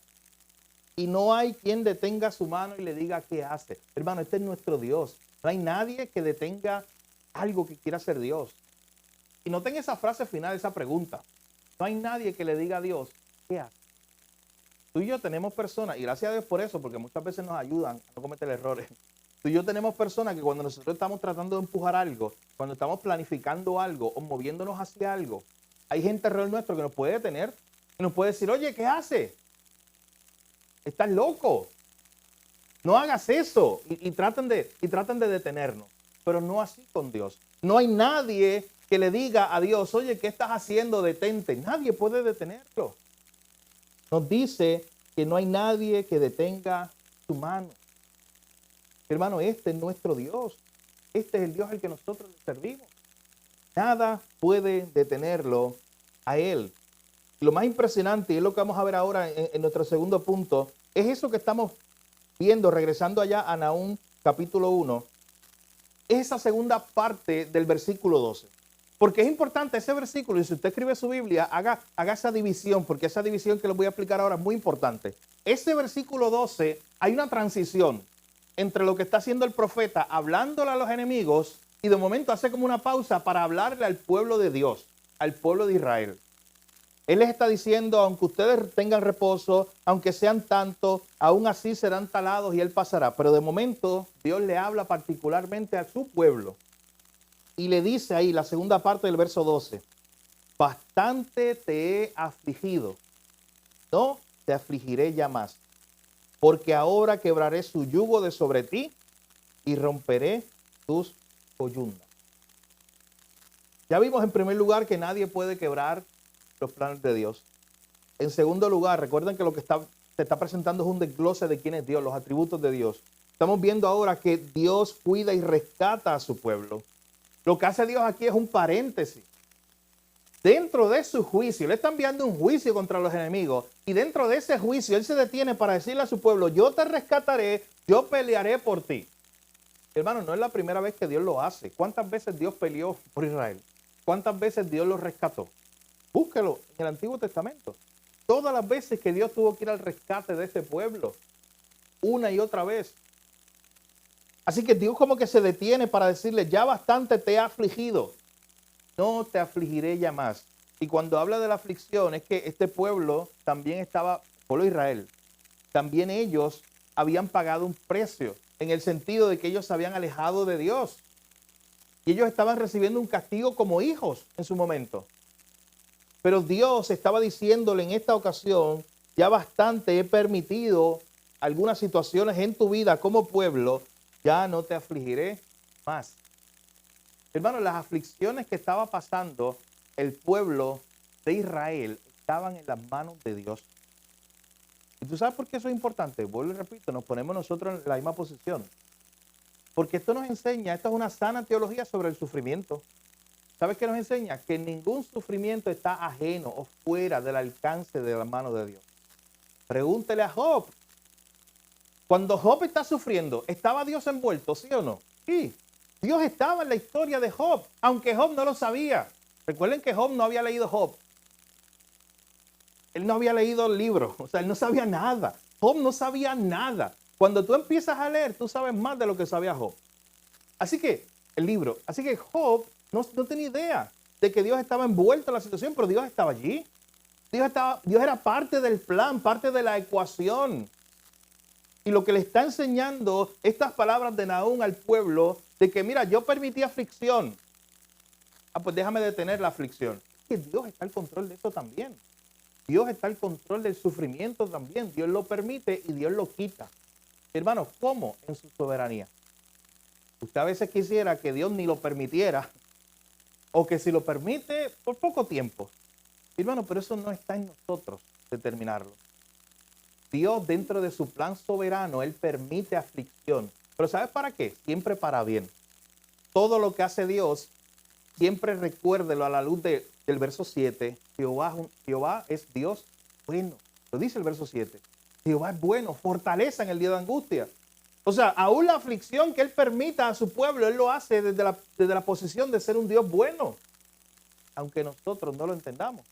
Y no hay quien detenga su mano y le diga qué hace. Hermano, este es nuestro Dios. No hay nadie que detenga algo que quiera hacer Dios. Y noten esa frase final, esa pregunta. No hay nadie que le diga a Dios qué hace. Tú y yo tenemos personas, y gracias a Dios por eso, porque muchas veces nos ayudan a no cometer errores. Tú y yo tenemos personas que cuando nosotros estamos tratando de empujar algo, cuando estamos planificando algo o moviéndonos hacia algo, hay gente alrededor nuestro que nos puede detener y nos puede decir, oye, ¿qué hace? Estás loco. No hagas eso. Y tratan de detenernos. Pero no así con Dios. No hay nadie que le diga a Dios, oye, ¿qué estás haciendo? Detente. Nadie puede detenerlo. Nos dice que no hay nadie que detenga su mano. Hermano, este es nuestro Dios. Este es el Dios al que nosotros le servimos. Nada puede detenerlo a Él. Lo más impresionante, y es lo que vamos a ver ahora en nuestro segundo punto, es eso que estamos viendo, regresando allá a Nahum capítulo 1, es esa segunda parte del versículo 12. Porque es importante ese versículo, y si usted escribe su Biblia, haga esa división, porque esa división que les voy a explicar ahora es muy importante. Ese versículo 12, hay una transición entre lo que está haciendo el profeta, hablándole a los enemigos, y de momento hace como una pausa para hablarle al pueblo de Dios, al pueblo de Israel. Él les está diciendo, aunque ustedes tengan reposo, aunque sean tantos, aún así serán talados y él pasará. Pero de momento Dios le habla particularmente a su pueblo. Y le dice ahí, la segunda parte del verso 12, bastante te he afligido, no te afligiré ya más, porque ahora quebraré su yugo de sobre ti y romperé tus coyundas. Ya vimos en primer lugar que nadie puede quebrar los planes de Dios. En segundo lugar, recuerden que lo que se está presentando es un desglose de quién es Dios, los atributos de Dios. Estamos viendo ahora que Dios cuida y rescata a su pueblo. Lo que hace Dios aquí es un paréntesis. Dentro de su juicio, Él está enviando un juicio contra los enemigos, y dentro de ese juicio Él se detiene para decirle a su pueblo, yo te rescataré, yo pelearé por ti. Hermano, no es la primera vez que Dios lo hace. ¿Cuántas veces Dios peleó por Israel? ¿Cuántas veces Dios lo rescató? Búsquelo en el Antiguo Testamento. Todas las veces que Dios tuvo que ir al rescate de este pueblo, una y otra vez. Así que Dios como que se detiene para decirle, ya bastante te he afligido, no te afligiré ya más. Y cuando habla de la aflicción, es que este pueblo también estaba, pueblo de Israel, también ellos habían pagado un precio, en el sentido de que ellos se habían alejado de Dios. Y ellos estaban recibiendo un castigo como hijos en su momento. Pero Dios estaba diciéndole en esta ocasión, ya bastante he permitido algunas situaciones en tu vida como pueblo, ya no te afligiré más. Hermano, las aflicciones que estaba pasando el pueblo de Israel estaban en las manos de Dios. ¿Y tú sabes por qué eso es importante? Vuelvo y repito, nos ponemos nosotros en la misma posición. Porque esto nos enseña, esto es una sana teología sobre el sufrimiento. ¿Sabes qué nos enseña? Que ningún sufrimiento está ajeno o fuera del alcance de la mano de Dios. Pregúntele a Job. Cuando Job está sufriendo, ¿estaba Dios envuelto, sí o no? Sí. Dios estaba en la historia de Job, aunque Job no lo sabía. Recuerden que Job no había leído Job. Él no había leído el libro, o sea, él no sabía nada. Job no sabía nada. Cuando tú empiezas a leer, tú sabes más de lo que sabía Job. Así que, el libro. Así que Job no tenía idea de que Dios estaba envuelto en la situación, pero Dios estaba allí. Dios era parte del plan, parte de la ecuación. Y lo que le está enseñando estas palabras de Nahum al pueblo, de que mira, yo permití aflicción. Pues déjame detener la aflicción. Es que Dios está al control de eso también. Dios está al control del sufrimiento también. Dios lo permite y Dios lo quita. Hermanos, ¿cómo? En su soberanía. Usted a veces quisiera que Dios ni lo permitiera, o que si lo permite, por poco tiempo. Hermano, pero eso no está en nosotros determinarlo. Dios, dentro de su plan soberano, Él permite aflicción. Pero ¿sabes para qué? Siempre para bien. Todo lo que hace Dios, siempre recuérdelo a la luz del verso 7. Jehová es Dios bueno. Lo dice el verso 7. Jehová es bueno, fortaleza en el día de angustia. O sea, aún la aflicción que Él permita a su pueblo, Él lo hace desde la posición de ser un Dios bueno. Aunque nosotros no lo entendamos.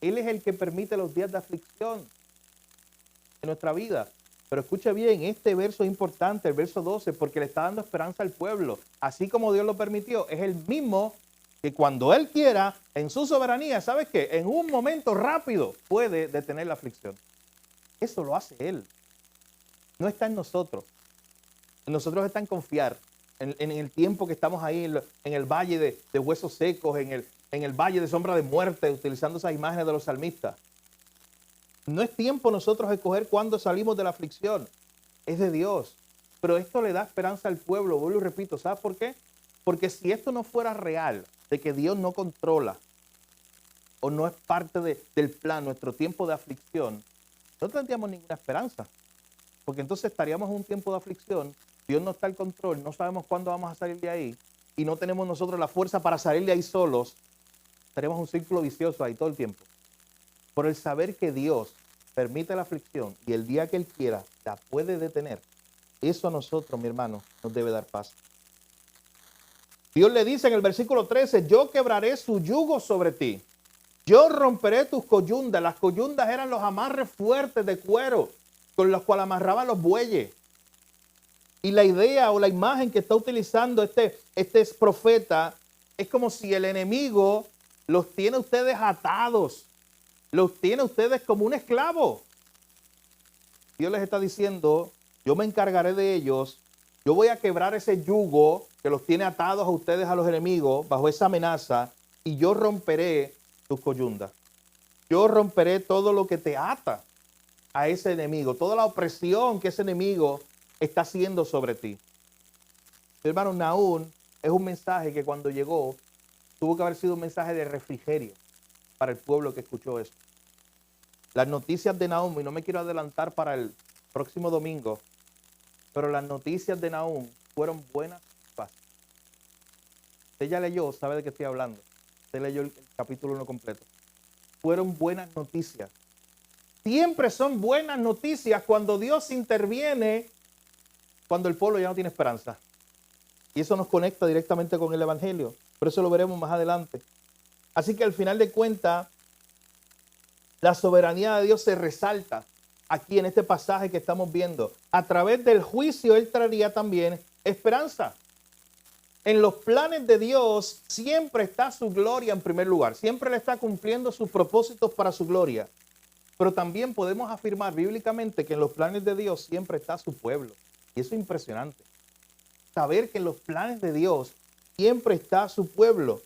Él es el que permite los días de aflicción en nuestra vida. Pero escuche bien, este verso es importante, el verso 12, porque le está dando esperanza al pueblo. Así como Dios lo permitió, es el mismo que cuando Él quiera, en su soberanía, ¿sabes qué? En un momento rápido puede detener la aflicción. Eso lo hace Él. No está en nosotros. En nosotros está en confiar. En el tiempo que estamos ahí en el valle de huesos secos, en el valle de sombra de muerte, utilizando esas imágenes de los salmistas. No es tiempo nosotros escoger cuándo salimos de la aflicción. Es de Dios. Pero esto le da esperanza al pueblo. Vuelvo y repito, ¿sabes por qué? Porque si esto no fuera real, de que Dios no controla o no es parte del plan, nuestro tiempo de aflicción, no tendríamos ninguna esperanza. Porque entonces estaríamos en un tiempo de aflicción, Dios no está al control, no sabemos cuándo vamos a salir de ahí y no tenemos nosotros la fuerza para salir de ahí solos. Estaremos en un círculo vicioso ahí todo el tiempo. por el saber que Dios permite la aflicción y el día que Él quiera la puede detener. Eso a nosotros, mi hermano, nos debe dar paz. Dios le dice en el versículo 13, yo quebraré su yugo sobre ti. Yo romperé tus coyundas. Las coyundas eran los amarres fuertes de cuero con los cuales amarraban los bueyes. Y la idea o la imagen que está utilizando este profeta es como si el enemigo los tiene ustedes atados, los tiene ustedes como un esclavo. Dios les está diciendo, yo me encargaré de ellos, yo voy a quebrar ese yugo que los tiene atados a ustedes, a los enemigos, bajo esa amenaza, y yo romperé tus coyundas. Yo romperé todo lo que te ata a ese enemigo, toda la opresión que ese enemigo está haciendo sobre ti. Hermano, Nahum es un mensaje que cuando llegó tuvo que haber sido un mensaje de refrigerio para el pueblo que escuchó eso. Las noticias de Nahum, y no me quiero adelantar para el próximo domingo, pero las noticias de Nahum fueron buenas y fáciles. Usted ya leyó, sabe de qué estoy hablando. Usted leyó el capítulo 1 completo. Fueron buenas noticias. Siempre son buenas noticias cuando Dios interviene, cuando el pueblo ya no tiene esperanza. Y eso nos conecta directamente con el Evangelio. Pero eso lo veremos más adelante. Así que al final de cuentas, la soberanía de Dios se resalta aquí en este pasaje que estamos viendo. A través del juicio, Él traería también esperanza. En los planes de Dios siempre está su gloria en primer lugar. Siempre Él está cumpliendo sus propósitos para su gloria. Pero también podemos afirmar bíblicamente que en los planes de Dios siempre está su pueblo. Y eso es impresionante. Saber que en los planes de Dios siempre está su pueblo.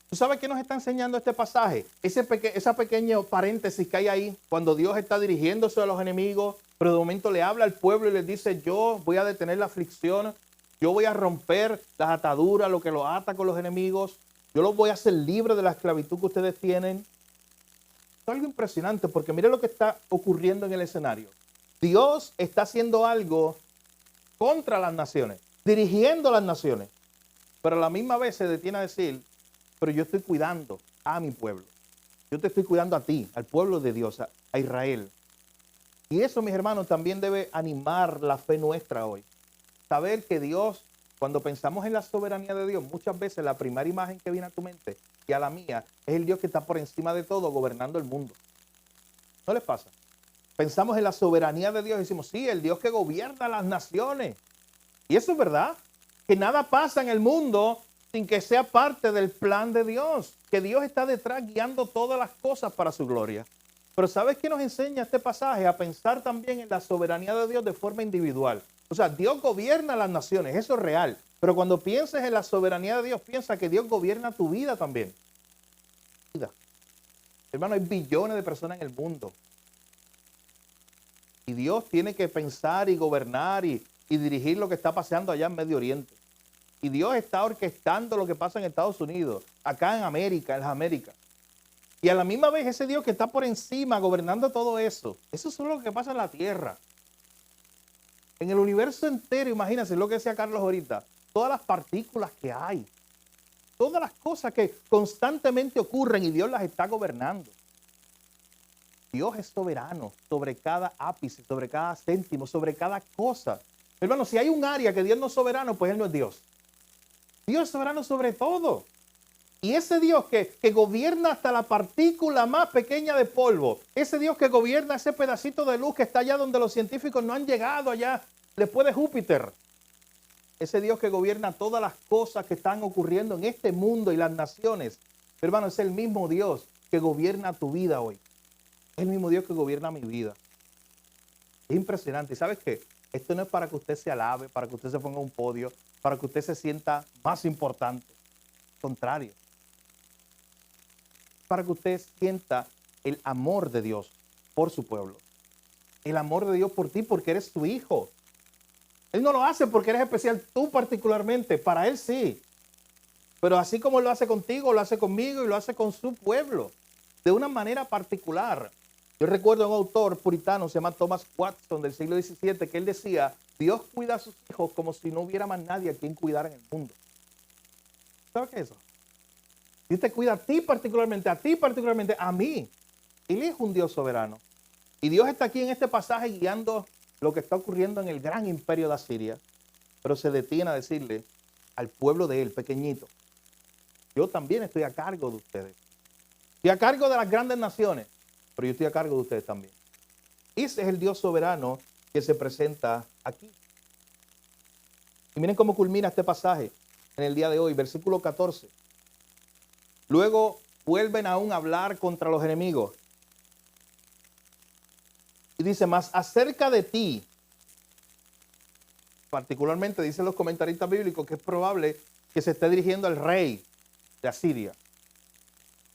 ¿Tú sabes qué nos está enseñando este pasaje? Esa pequeño paréntesis que hay ahí, cuando Dios está dirigiéndose a los enemigos, pero de momento le habla al pueblo y les dice, yo voy a detener la aflicción, yo voy a romper las ataduras, lo que los ata con los enemigos, yo los voy a hacer libres de la esclavitud que ustedes tienen. Es algo impresionante porque mire lo que está ocurriendo en el escenario. Dios está haciendo algo contra las naciones, dirigiendo a las naciones, pero a la misma vez se detiene a decir, pero yo estoy cuidando a mi pueblo. Yo te estoy cuidando a ti, al pueblo de Dios, a Israel. Y eso, mis hermanos, también debe animar la fe nuestra hoy. Saber que Dios, cuando pensamos en la soberanía de Dios, muchas veces la primera imagen que viene a tu mente y a la mía es el Dios que está por encima de todo gobernando el mundo. ¿No les pasa? Pensamos en la soberanía de Dios y decimos, sí, el Dios que gobierna las naciones. Y eso es verdad, que nada pasa en el mundo sin que sea parte del plan de Dios, que Dios está detrás guiando todas las cosas para su gloria. Pero ¿sabes qué nos enseña este pasaje? A pensar también en la soberanía de Dios de forma individual. O sea, Dios gobierna las naciones, eso es real. Pero cuando pienses en la soberanía de Dios, piensa que Dios gobierna tu vida también. Hermano, hay billones de personas en el mundo. Y Dios tiene que pensar y gobernar y dirigir lo que está pasando allá en Medio Oriente. Y Dios está orquestando lo que pasa en Estados Unidos, acá en América, en las Américas. Y a la misma vez ese Dios que está por encima gobernando todo eso, eso es lo que pasa en la tierra. En el universo entero, imagínense lo que decía Carlos ahorita, todas las partículas que hay, todas las cosas que constantemente ocurren y Dios las está gobernando. Dios es soberano sobre cada ápice, sobre cada céntimo, sobre cada cosa. Hermano, si hay un área que Dios no es soberano, pues Él no es Dios. Dios es soberano sobre todo. Y ese Dios que gobierna hasta la partícula más pequeña de polvo, ese Dios que gobierna ese pedacito de luz que está allá donde los científicos no han llegado allá, después de Júpiter. Ese Dios que gobierna todas las cosas que están ocurriendo en este mundo y las naciones. Hermano, es el mismo Dios que gobierna tu vida hoy. Es el mismo Dios que gobierna mi vida. Es impresionante. ¿Y sabes qué? Esto no es para que usted se alabe, para que usted se ponga a un podio, para que usted se sienta más importante. Al contrario. Para que usted sienta el amor de Dios por su pueblo. El amor de Dios por ti porque eres su hijo. Él no lo hace porque eres especial tú particularmente. Para Él sí. Pero así como Él lo hace contigo, lo hace conmigo y lo hace con su pueblo. De una manera particular. Yo recuerdo a un autor puritano, se llama Thomas Watson, del siglo XVII, que él decía, Dios cuida a sus hijos como si no hubiera más nadie a quien cuidar en el mundo. ¿Sabes qué es eso? Dios te cuida a ti particularmente, a mí. Él es un Dios soberano. Y Dios está aquí en este pasaje guiando lo que está ocurriendo en el gran imperio de Asiria. Pero se detiene a decirle al pueblo de él, pequeñito, yo también estoy a cargo de ustedes. Estoy a cargo de las grandes naciones, pero yo estoy a cargo de ustedes también. Ese es el Dios soberano que se presenta aquí. Y miren cómo culmina este pasaje en el día de hoy, versículo 14. Luego vuelven aún a hablar contra los enemigos. Y dice, más acerca de ti, particularmente dicen los comentaristas bíblicos que es probable que se esté dirigiendo al rey de Asiria.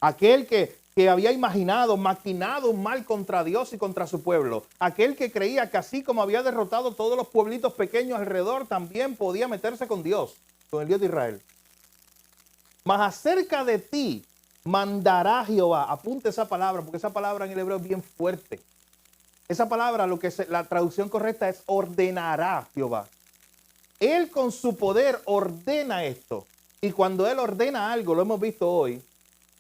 Aquel que había imaginado, maquinado un mal contra Dios y contra su pueblo. Aquel que creía que así como había derrotado todos los pueblitos pequeños alrededor, también podía meterse con Dios, con el Dios de Israel. Mas acerca de ti mandará Jehová. Apunte esa palabra, porque esa palabra en el hebreo es bien fuerte. Esa palabra, la traducción correcta es ordenará Jehová. Él con su poder ordena esto. Y cuando Él ordena algo, lo hemos visto hoy,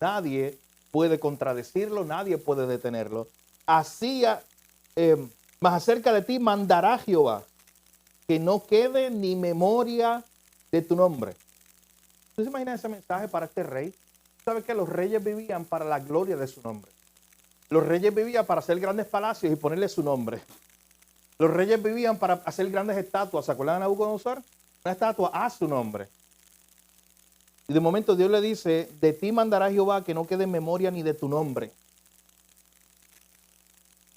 nadie puede contradecirlo, nadie puede detenerlo. Así, más acerca de ti mandará Jehová, que no quede ni memoria de tu nombre. ¿Tú se imaginas ese mensaje para este rey? ¿Sabes que los reyes vivían para la gloria de su nombre? Los reyes vivían para hacer grandes palacios y ponerle su nombre. Los reyes vivían para hacer grandes estatuas. ¿Se acuerdan de Nabucodonosor? Una estatua a su nombre. Y de momento Dios le dice, de ti mandará Jehová que no quede en memoria ni de tu nombre.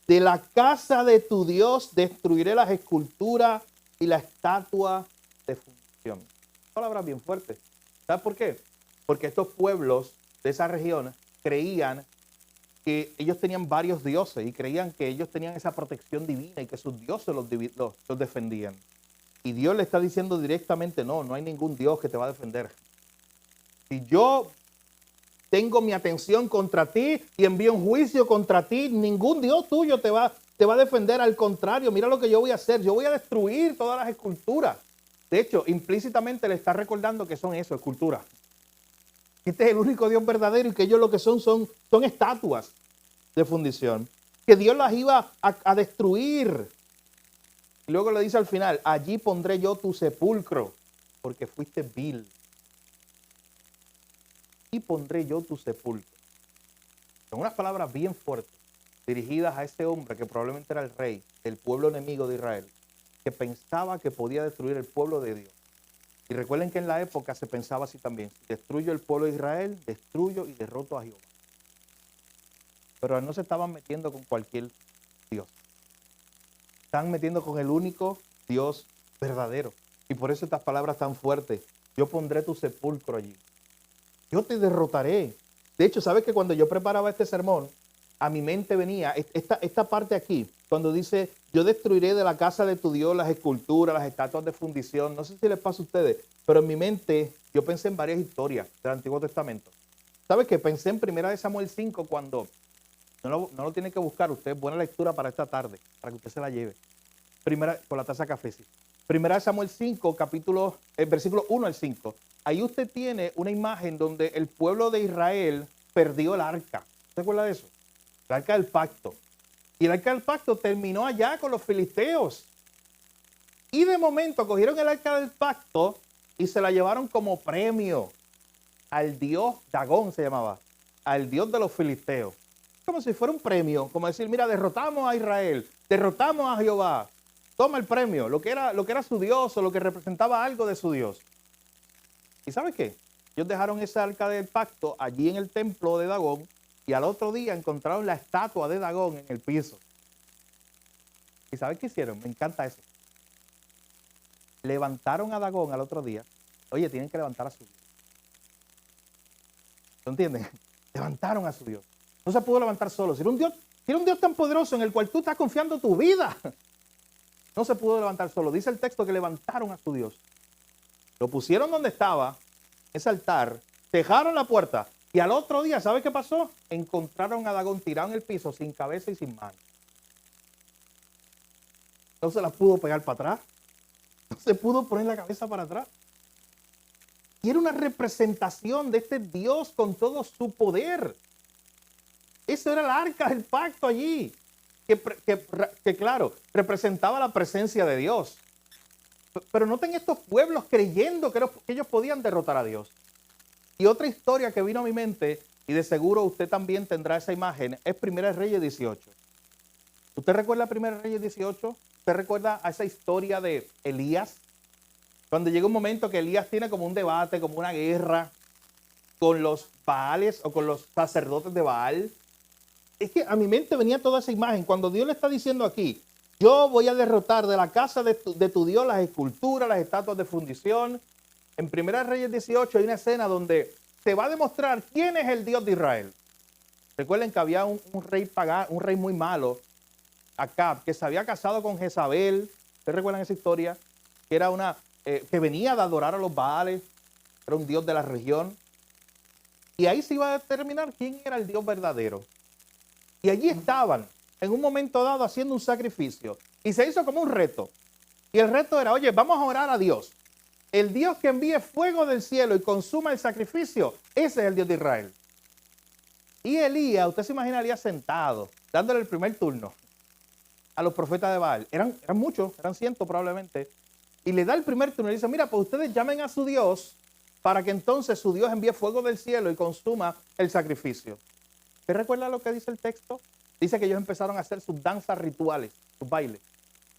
De la casa de tu Dios destruiré las esculturas y la estatua de fundición. Palabras bien fuertes. ¿Sabes por qué? Porque estos pueblos de esa región creían que ellos tenían varios dioses y creían que ellos tenían esa protección divina y que sus dioses los defendían. Y Dios le está diciendo directamente, no hay ningún Dios que te va a defender. Si yo tengo mi atención contra ti y envío un juicio contra ti, ningún Dios tuyo te va a defender. Al contrario, mira lo que yo voy a hacer. Yo voy a destruir todas las esculturas. De hecho, implícitamente le está recordando que son eso, esculturas. Este es el único Dios verdadero y que ellos lo que son estatuas de fundición. Que Dios las iba a destruir. Y luego le dice al final, allí pondré yo tu sepulcro, porque fuiste vil. Y pondré yo tu sepulcro. Son unas palabras bien fuertes, dirigidas a este hombre que probablemente era el rey del pueblo enemigo de Israel, que pensaba que podía destruir el pueblo de Dios. Y recuerden que en la época se pensaba así también. Si destruyo el pueblo de Israel, destruyo y derroto a Jehová. Pero no se estaban metiendo con cualquier Dios. Están metiendo con el único Dios verdadero. Y por eso estas palabras tan fuertes. Yo pondré tu sepulcro allí. Yo te derrotaré. De hecho, ¿sabes que cuando yo preparaba este sermón, a mi mente venía esta parte aquí, cuando dice, yo destruiré de la casa de tu Dios las esculturas, las estatuas de fundición. No sé si les pasa a ustedes, pero en mi mente yo pensé en varias historias del Antiguo Testamento. ¿Sabes qué? Pensé en 1 Samuel 5 cuando, no lo tiene que buscar usted, buena lectura para esta tarde, para que usted se la lleve. Con la taza de café, sí. 1 Samuel 5, versículo 1 al 5. Ahí usted tiene una imagen donde el pueblo de Israel perdió el arca. ¿Se acuerda de eso? El arca del pacto. Y el arca del pacto terminó allá con los filisteos. Y de momento cogieron el arca del pacto y se la llevaron como premio al dios Dagón, se llamaba, al dios de los filisteos. Como si fuera un premio, como decir, mira, derrotamos a Israel, derrotamos a Jehová. Toma el premio, lo que era su Dios o lo que representaba algo de su Dios. ¿Y sabe qué? Ellos dejaron esa arca del pacto allí en el templo de Dagón y al otro día encontraron la estatua de Dagón en el piso. ¿Y sabe qué hicieron? Me encanta eso. Levantaron a Dagón al otro día. Oye, tienen que levantar a su Dios. ¿Lo entienden? Levantaron a su Dios. No se pudo levantar solo. Si era un Dios tan poderoso en el cual tú estás confiando tu vida. No se pudo levantar solo. Dice el texto que levantaron a su Dios. Lo pusieron donde estaba, ese altar, dejaron la puerta y al otro día, ¿sabe qué pasó? Encontraron a Dagón tirado en el piso sin cabeza y sin mano. No se la pudo pegar para atrás. No se pudo poner la cabeza para atrás. Y era una representación de este Dios con todo su poder. Eso era el arca del pacto allí, que claro, representaba la presencia de Dios. Pero noten estos pueblos creyendo que ellos podían derrotar a Dios. Y otra historia que vino a mi mente, y de seguro usted también tendrá esa imagen, es Primera Reyes 18. ¿Usted recuerda Primera Reyes 18? ¿Usted recuerda a esa historia de Elías? Cuando llega un momento que Elías tiene como un debate, como una guerra con los Baales o con los sacerdotes de Baal. Es que a mi mente venía toda esa imagen. Cuando Dios le está diciendo aquí, yo voy a derrotar de la casa de tu Dios las esculturas, las estatuas de fundición. En Primera Reyes 18 hay una escena donde se va a demostrar quién es el Dios de Israel. Recuerden que había un rey pagano, un rey muy malo, Acab, que se había casado con Jezabel. ¿Ustedes recuerdan esa historia? Que era que venía de adorar a los Baales, era un dios de la región. Y ahí se iba a determinar quién era el Dios verdadero. Y allí estaban, en un momento dado, haciendo un sacrificio. Y se hizo como un reto. Y el reto era, oye, vamos a orar a Dios. El Dios que envíe fuego del cielo y consuma el sacrificio, ese es el Dios de Israel. Y Elías, usted se imagina a Elías sentado, dándole el primer turno a los profetas de Baal. Eran muchos, eran cientos probablemente. Y le da el primer turno y le dice, mira, pues ustedes llamen a su Dios para que entonces su Dios envíe fuego del cielo y consuma el sacrificio. ¿Usted recuerda lo que dice el texto? Dice que ellos empezaron a hacer sus danzas rituales, sus bailes.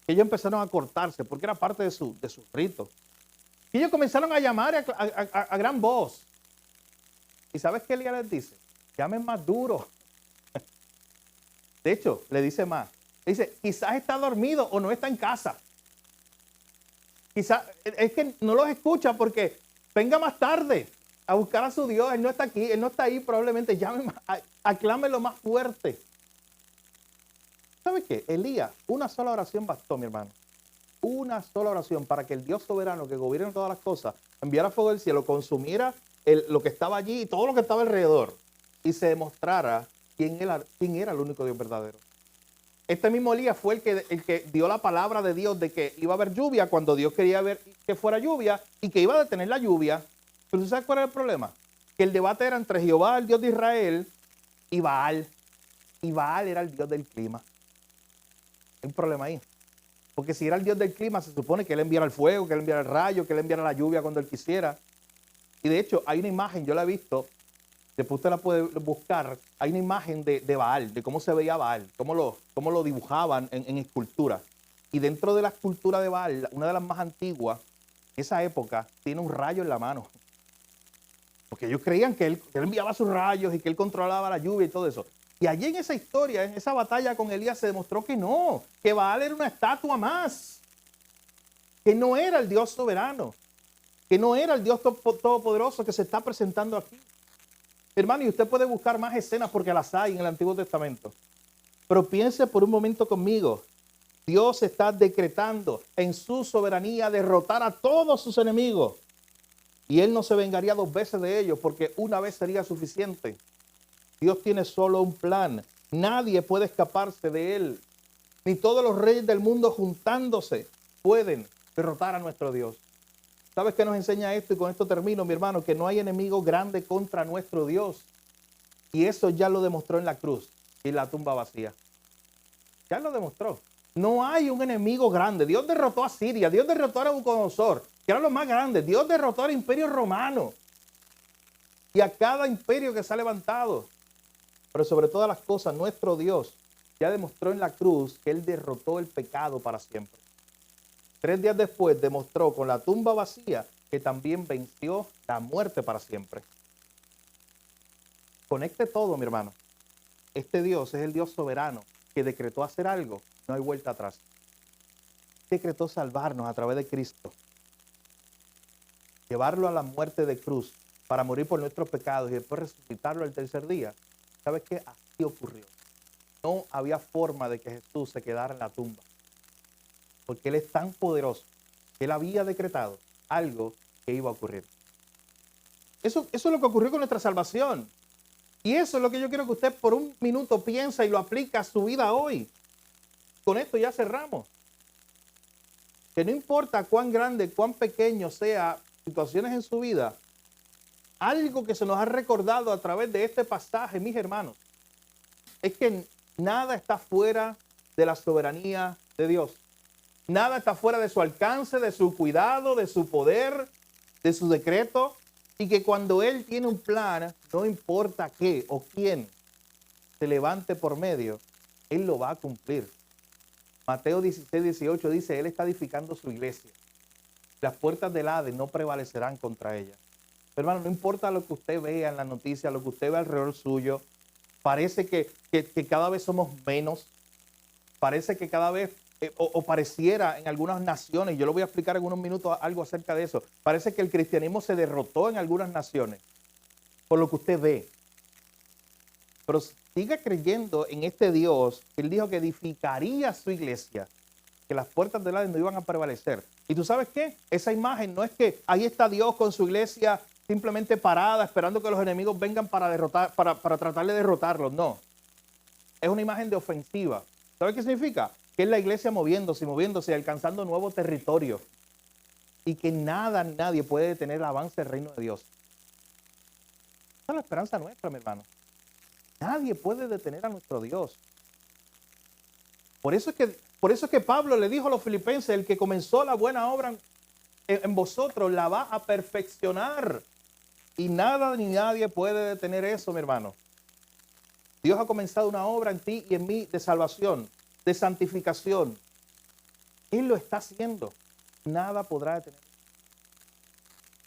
Que ellos empezaron a cortarse porque era parte de su rito. Y ellos comenzaron a llamar a gran voz. ¿Y sabes qué Elías les dice? Llamen más duro. De hecho, le dice más. Le dice, quizás está dormido o no está en casa. Quizás es que no los escucha porque venga más tarde a buscar a su Dios. Él no está aquí, él no está ahí, probablemente llame, aclámelo más fuerte. ¿Sabe qué? Elías, una sola oración bastó, mi hermano. Una sola oración para que el Dios soberano que gobierna todas las cosas enviara fuego del cielo, consumiera lo que estaba allí y todo lo que estaba alrededor y se demostrara quién era el único Dios verdadero. Este mismo Elías fue el que dio la palabra de Dios de que iba a haber lluvia cuando Dios quería ver que fuera lluvia y que iba a detener la lluvia. Pero ¿tú sabes cuál era el problema? Que el debate era entre Jehová, el Dios de Israel, y Baal. Y Baal era el Dios del clima. Hay un problema ahí. Porque si era el Dios del clima, se supone que él enviara el fuego, que él enviara el rayo, que él enviara la lluvia cuando él quisiera. Y de hecho, hay una imagen, yo la he visto, después usted la puede buscar, hay una imagen de Baal, de cómo se veía Baal, cómo lo dibujaban en escultura. Y dentro de la escultura de Baal, una de las más antiguas, esa época, tiene un rayo en la mano. Porque ellos creían que él enviaba sus rayos y que él controlaba la lluvia y todo eso. Y allí en esa historia, en esa batalla con Elías, se demostró que no, que Baal era una estatua más, que no era el Dios soberano, que no era el Dios todopoderoso que se está presentando aquí. Hermano, y usted puede buscar más escenas porque las hay en el Antiguo Testamento. Pero piense por un momento conmigo, Dios está decretando en su soberanía derrotar a todos sus enemigos. Y Él no se vengaría dos veces de ellos porque una vez sería suficiente. Dios tiene solo un plan. Nadie puede escaparse de Él. Ni todos los reyes del mundo juntándose pueden derrotar a nuestro Dios. ¿Sabes qué nos enseña esto? Y con esto termino, mi hermano, que no hay enemigo grande contra nuestro Dios. Y eso ya lo demostró en la cruz y en la tumba vacía. Ya lo demostró. No hay un enemigo grande. Dios derrotó a Siria, Dios derrotó a Nabucodonosor, que era lo más grande. Dios derrotó al imperio romano y a cada imperio que se ha levantado. Pero sobre todas las cosas, nuestro Dios ya demostró en la cruz que Él derrotó el pecado para siempre. 3 días después demostró con la tumba vacía que también venció la muerte para siempre. Conecte todo, mi hermano. Este Dios es el Dios soberano que decretó hacer algo. No hay vuelta atrás. Decretó salvarnos a través de Cristo. Llevarlo a la muerte de cruz para morir por nuestros pecados y después resucitarlo el tercer día. ¿Sabes qué? Así ocurrió. No había forma de que Jesús se quedara en la tumba. Porque Él es tan poderoso que Él había decretado algo que iba a ocurrir. Eso es lo que ocurrió con nuestra salvación. Y eso es lo que yo quiero que usted por un minuto piensa y lo aplica a su vida hoy. Con esto ya cerramos. Que no importa cuán grande, cuán pequeño sea situaciones en su vida, algo que se nos ha recordado a través de este pasaje, mis hermanos, es que nada está fuera de la soberanía de Dios. Nada está fuera de su alcance, de su cuidado, de su poder, de su decreto. Y que cuando Él tiene un plan, no importa qué o quién se levante por medio, Él lo va a cumplir. Mateo 16, 18 dice, Él está edificando su iglesia. Las puertas del Hades no prevalecerán contra ella. Hermano, no importa lo que usted vea en la noticia, lo que usted ve alrededor suyo, parece que cada vez somos menos, parece que cada vez, o pareciera en algunas naciones, yo lo voy a explicar en unos minutos algo acerca de eso, parece que el cristianismo se derrotó en algunas naciones, por lo que usted ve. Pero siga creyendo en este Dios. Él dijo que edificaría su iglesia, que las puertas del Hades no iban a prevalecer. ¿Y tú sabes qué? Esa imagen no es que ahí está Dios con su iglesia simplemente parada, esperando que los enemigos vengan para tratar de derrotarlos. No. Es una imagen de ofensiva. ¿Sabes qué significa? Que es la iglesia moviéndose, alcanzando nuevo territorio. Y que nada, nadie puede detener el avance del reino de Dios. Esa es la esperanza nuestra, mi hermano. Nadie puede detener a nuestro Dios. Por eso es que Pablo le dijo a los filipenses, el que comenzó la buena obra en vosotros la va a perfeccionar. Y nada ni nadie puede detener eso, mi hermano. Dios ha comenzado una obra en ti y en mí de salvación, de santificación. Él lo está haciendo. Nada podrá detener.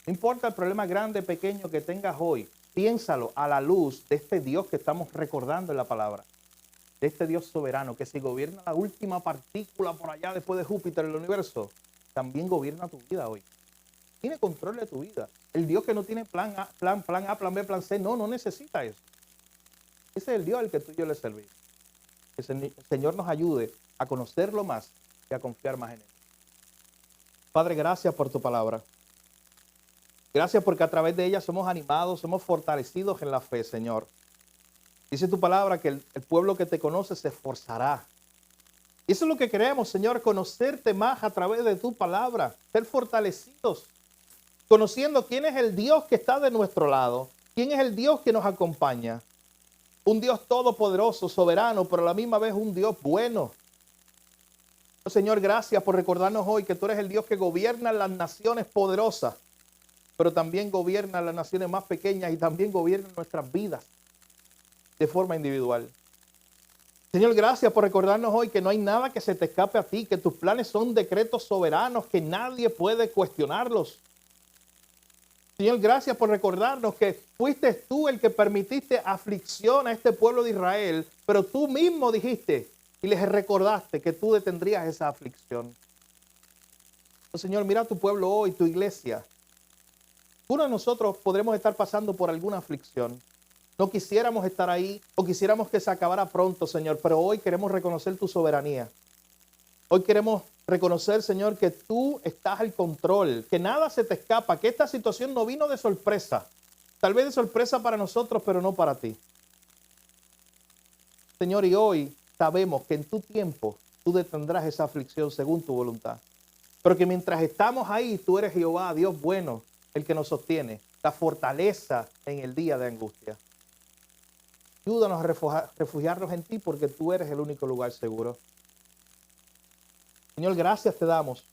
No importa el problema grande, pequeño que tengas hoy. Piénsalo a la luz de este Dios que estamos recordando en la palabra. De este Dios soberano que si gobierna la última partícula por allá después de Júpiter en el universo, también gobierna tu vida hoy. Tiene control de tu vida. El Dios que no tiene plan A, plan B, plan C, no necesita eso. Ese es el Dios al que tú y yo le servimos. Que el Señor nos ayude a conocerlo más y a confiar más en Él. Padre, gracias por tu palabra. Gracias porque a través de ella somos animados, somos fortalecidos en la fe, Señor. Dice tu palabra que el pueblo que te conoce se esforzará. Y eso es lo que queremos, Señor, conocerte más a través de tu palabra, ser fortalecidos, conociendo quién es el Dios que está de nuestro lado, quién es el Dios que nos acompaña. Un Dios todopoderoso, soberano, pero a la misma vez un Dios bueno. Señor, gracias por recordarnos hoy que tú eres el Dios que gobierna las naciones poderosas, pero también gobierna las naciones más pequeñas y también gobierna nuestras vidas de forma individual. Señor, gracias por recordarnos hoy que no hay nada que se te escape a ti, que tus planes son decretos soberanos, que nadie puede cuestionarlos. Señor, gracias por recordarnos que fuiste tú el que permitiste aflicción a este pueblo de Israel, pero tú mismo dijiste y les recordaste que tú detendrías esa aflicción. Señor, mira a tu pueblo hoy, tu iglesia. Uno de nosotros podremos estar pasando por alguna aflicción. No quisiéramos estar ahí o quisiéramos que se acabara pronto, Señor, pero hoy queremos reconocer tu soberanía. Hoy queremos reconocer, Señor, que tú estás al control, que nada se te escapa, que esta situación no vino de sorpresa. Tal vez de sorpresa para nosotros, pero no para ti. Señor, y hoy sabemos que en tu tiempo tú detendrás esa aflicción según tu voluntad. Pero que mientras estamos ahí, tú eres Jehová, Dios bueno, el que nos sostiene, la fortaleza en el día de angustia. Ayúdanos a refugiarnos en ti porque tú eres el único lugar seguro. Señor, gracias te damos.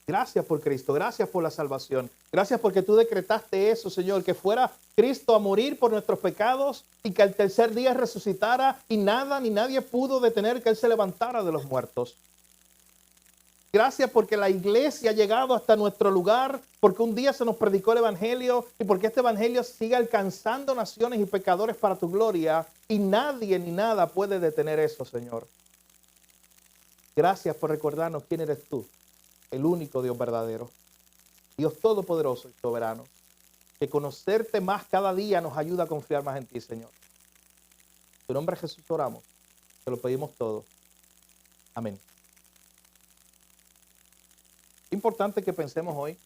Gracias por Cristo, gracias por la salvación. Gracias porque tú decretaste eso, Señor, que fuera Cristo a morir por nuestros pecados y que al tercer día resucitara y nada ni nadie pudo detener que Él se levantara de los muertos. Gracias porque la iglesia ha llegado hasta nuestro lugar, porque un día se nos predicó el evangelio y porque este evangelio sigue alcanzando naciones y pecadores para tu gloria y nadie ni nada puede detener eso, Señor. Gracias por recordarnos quién eres tú, el único Dios verdadero, Dios todopoderoso y soberano, que conocerte más cada día nos ayuda a confiar más en ti, Señor. En tu nombre Jesús oramos, te lo pedimos todo. Amén. Es importante que pensemos hoy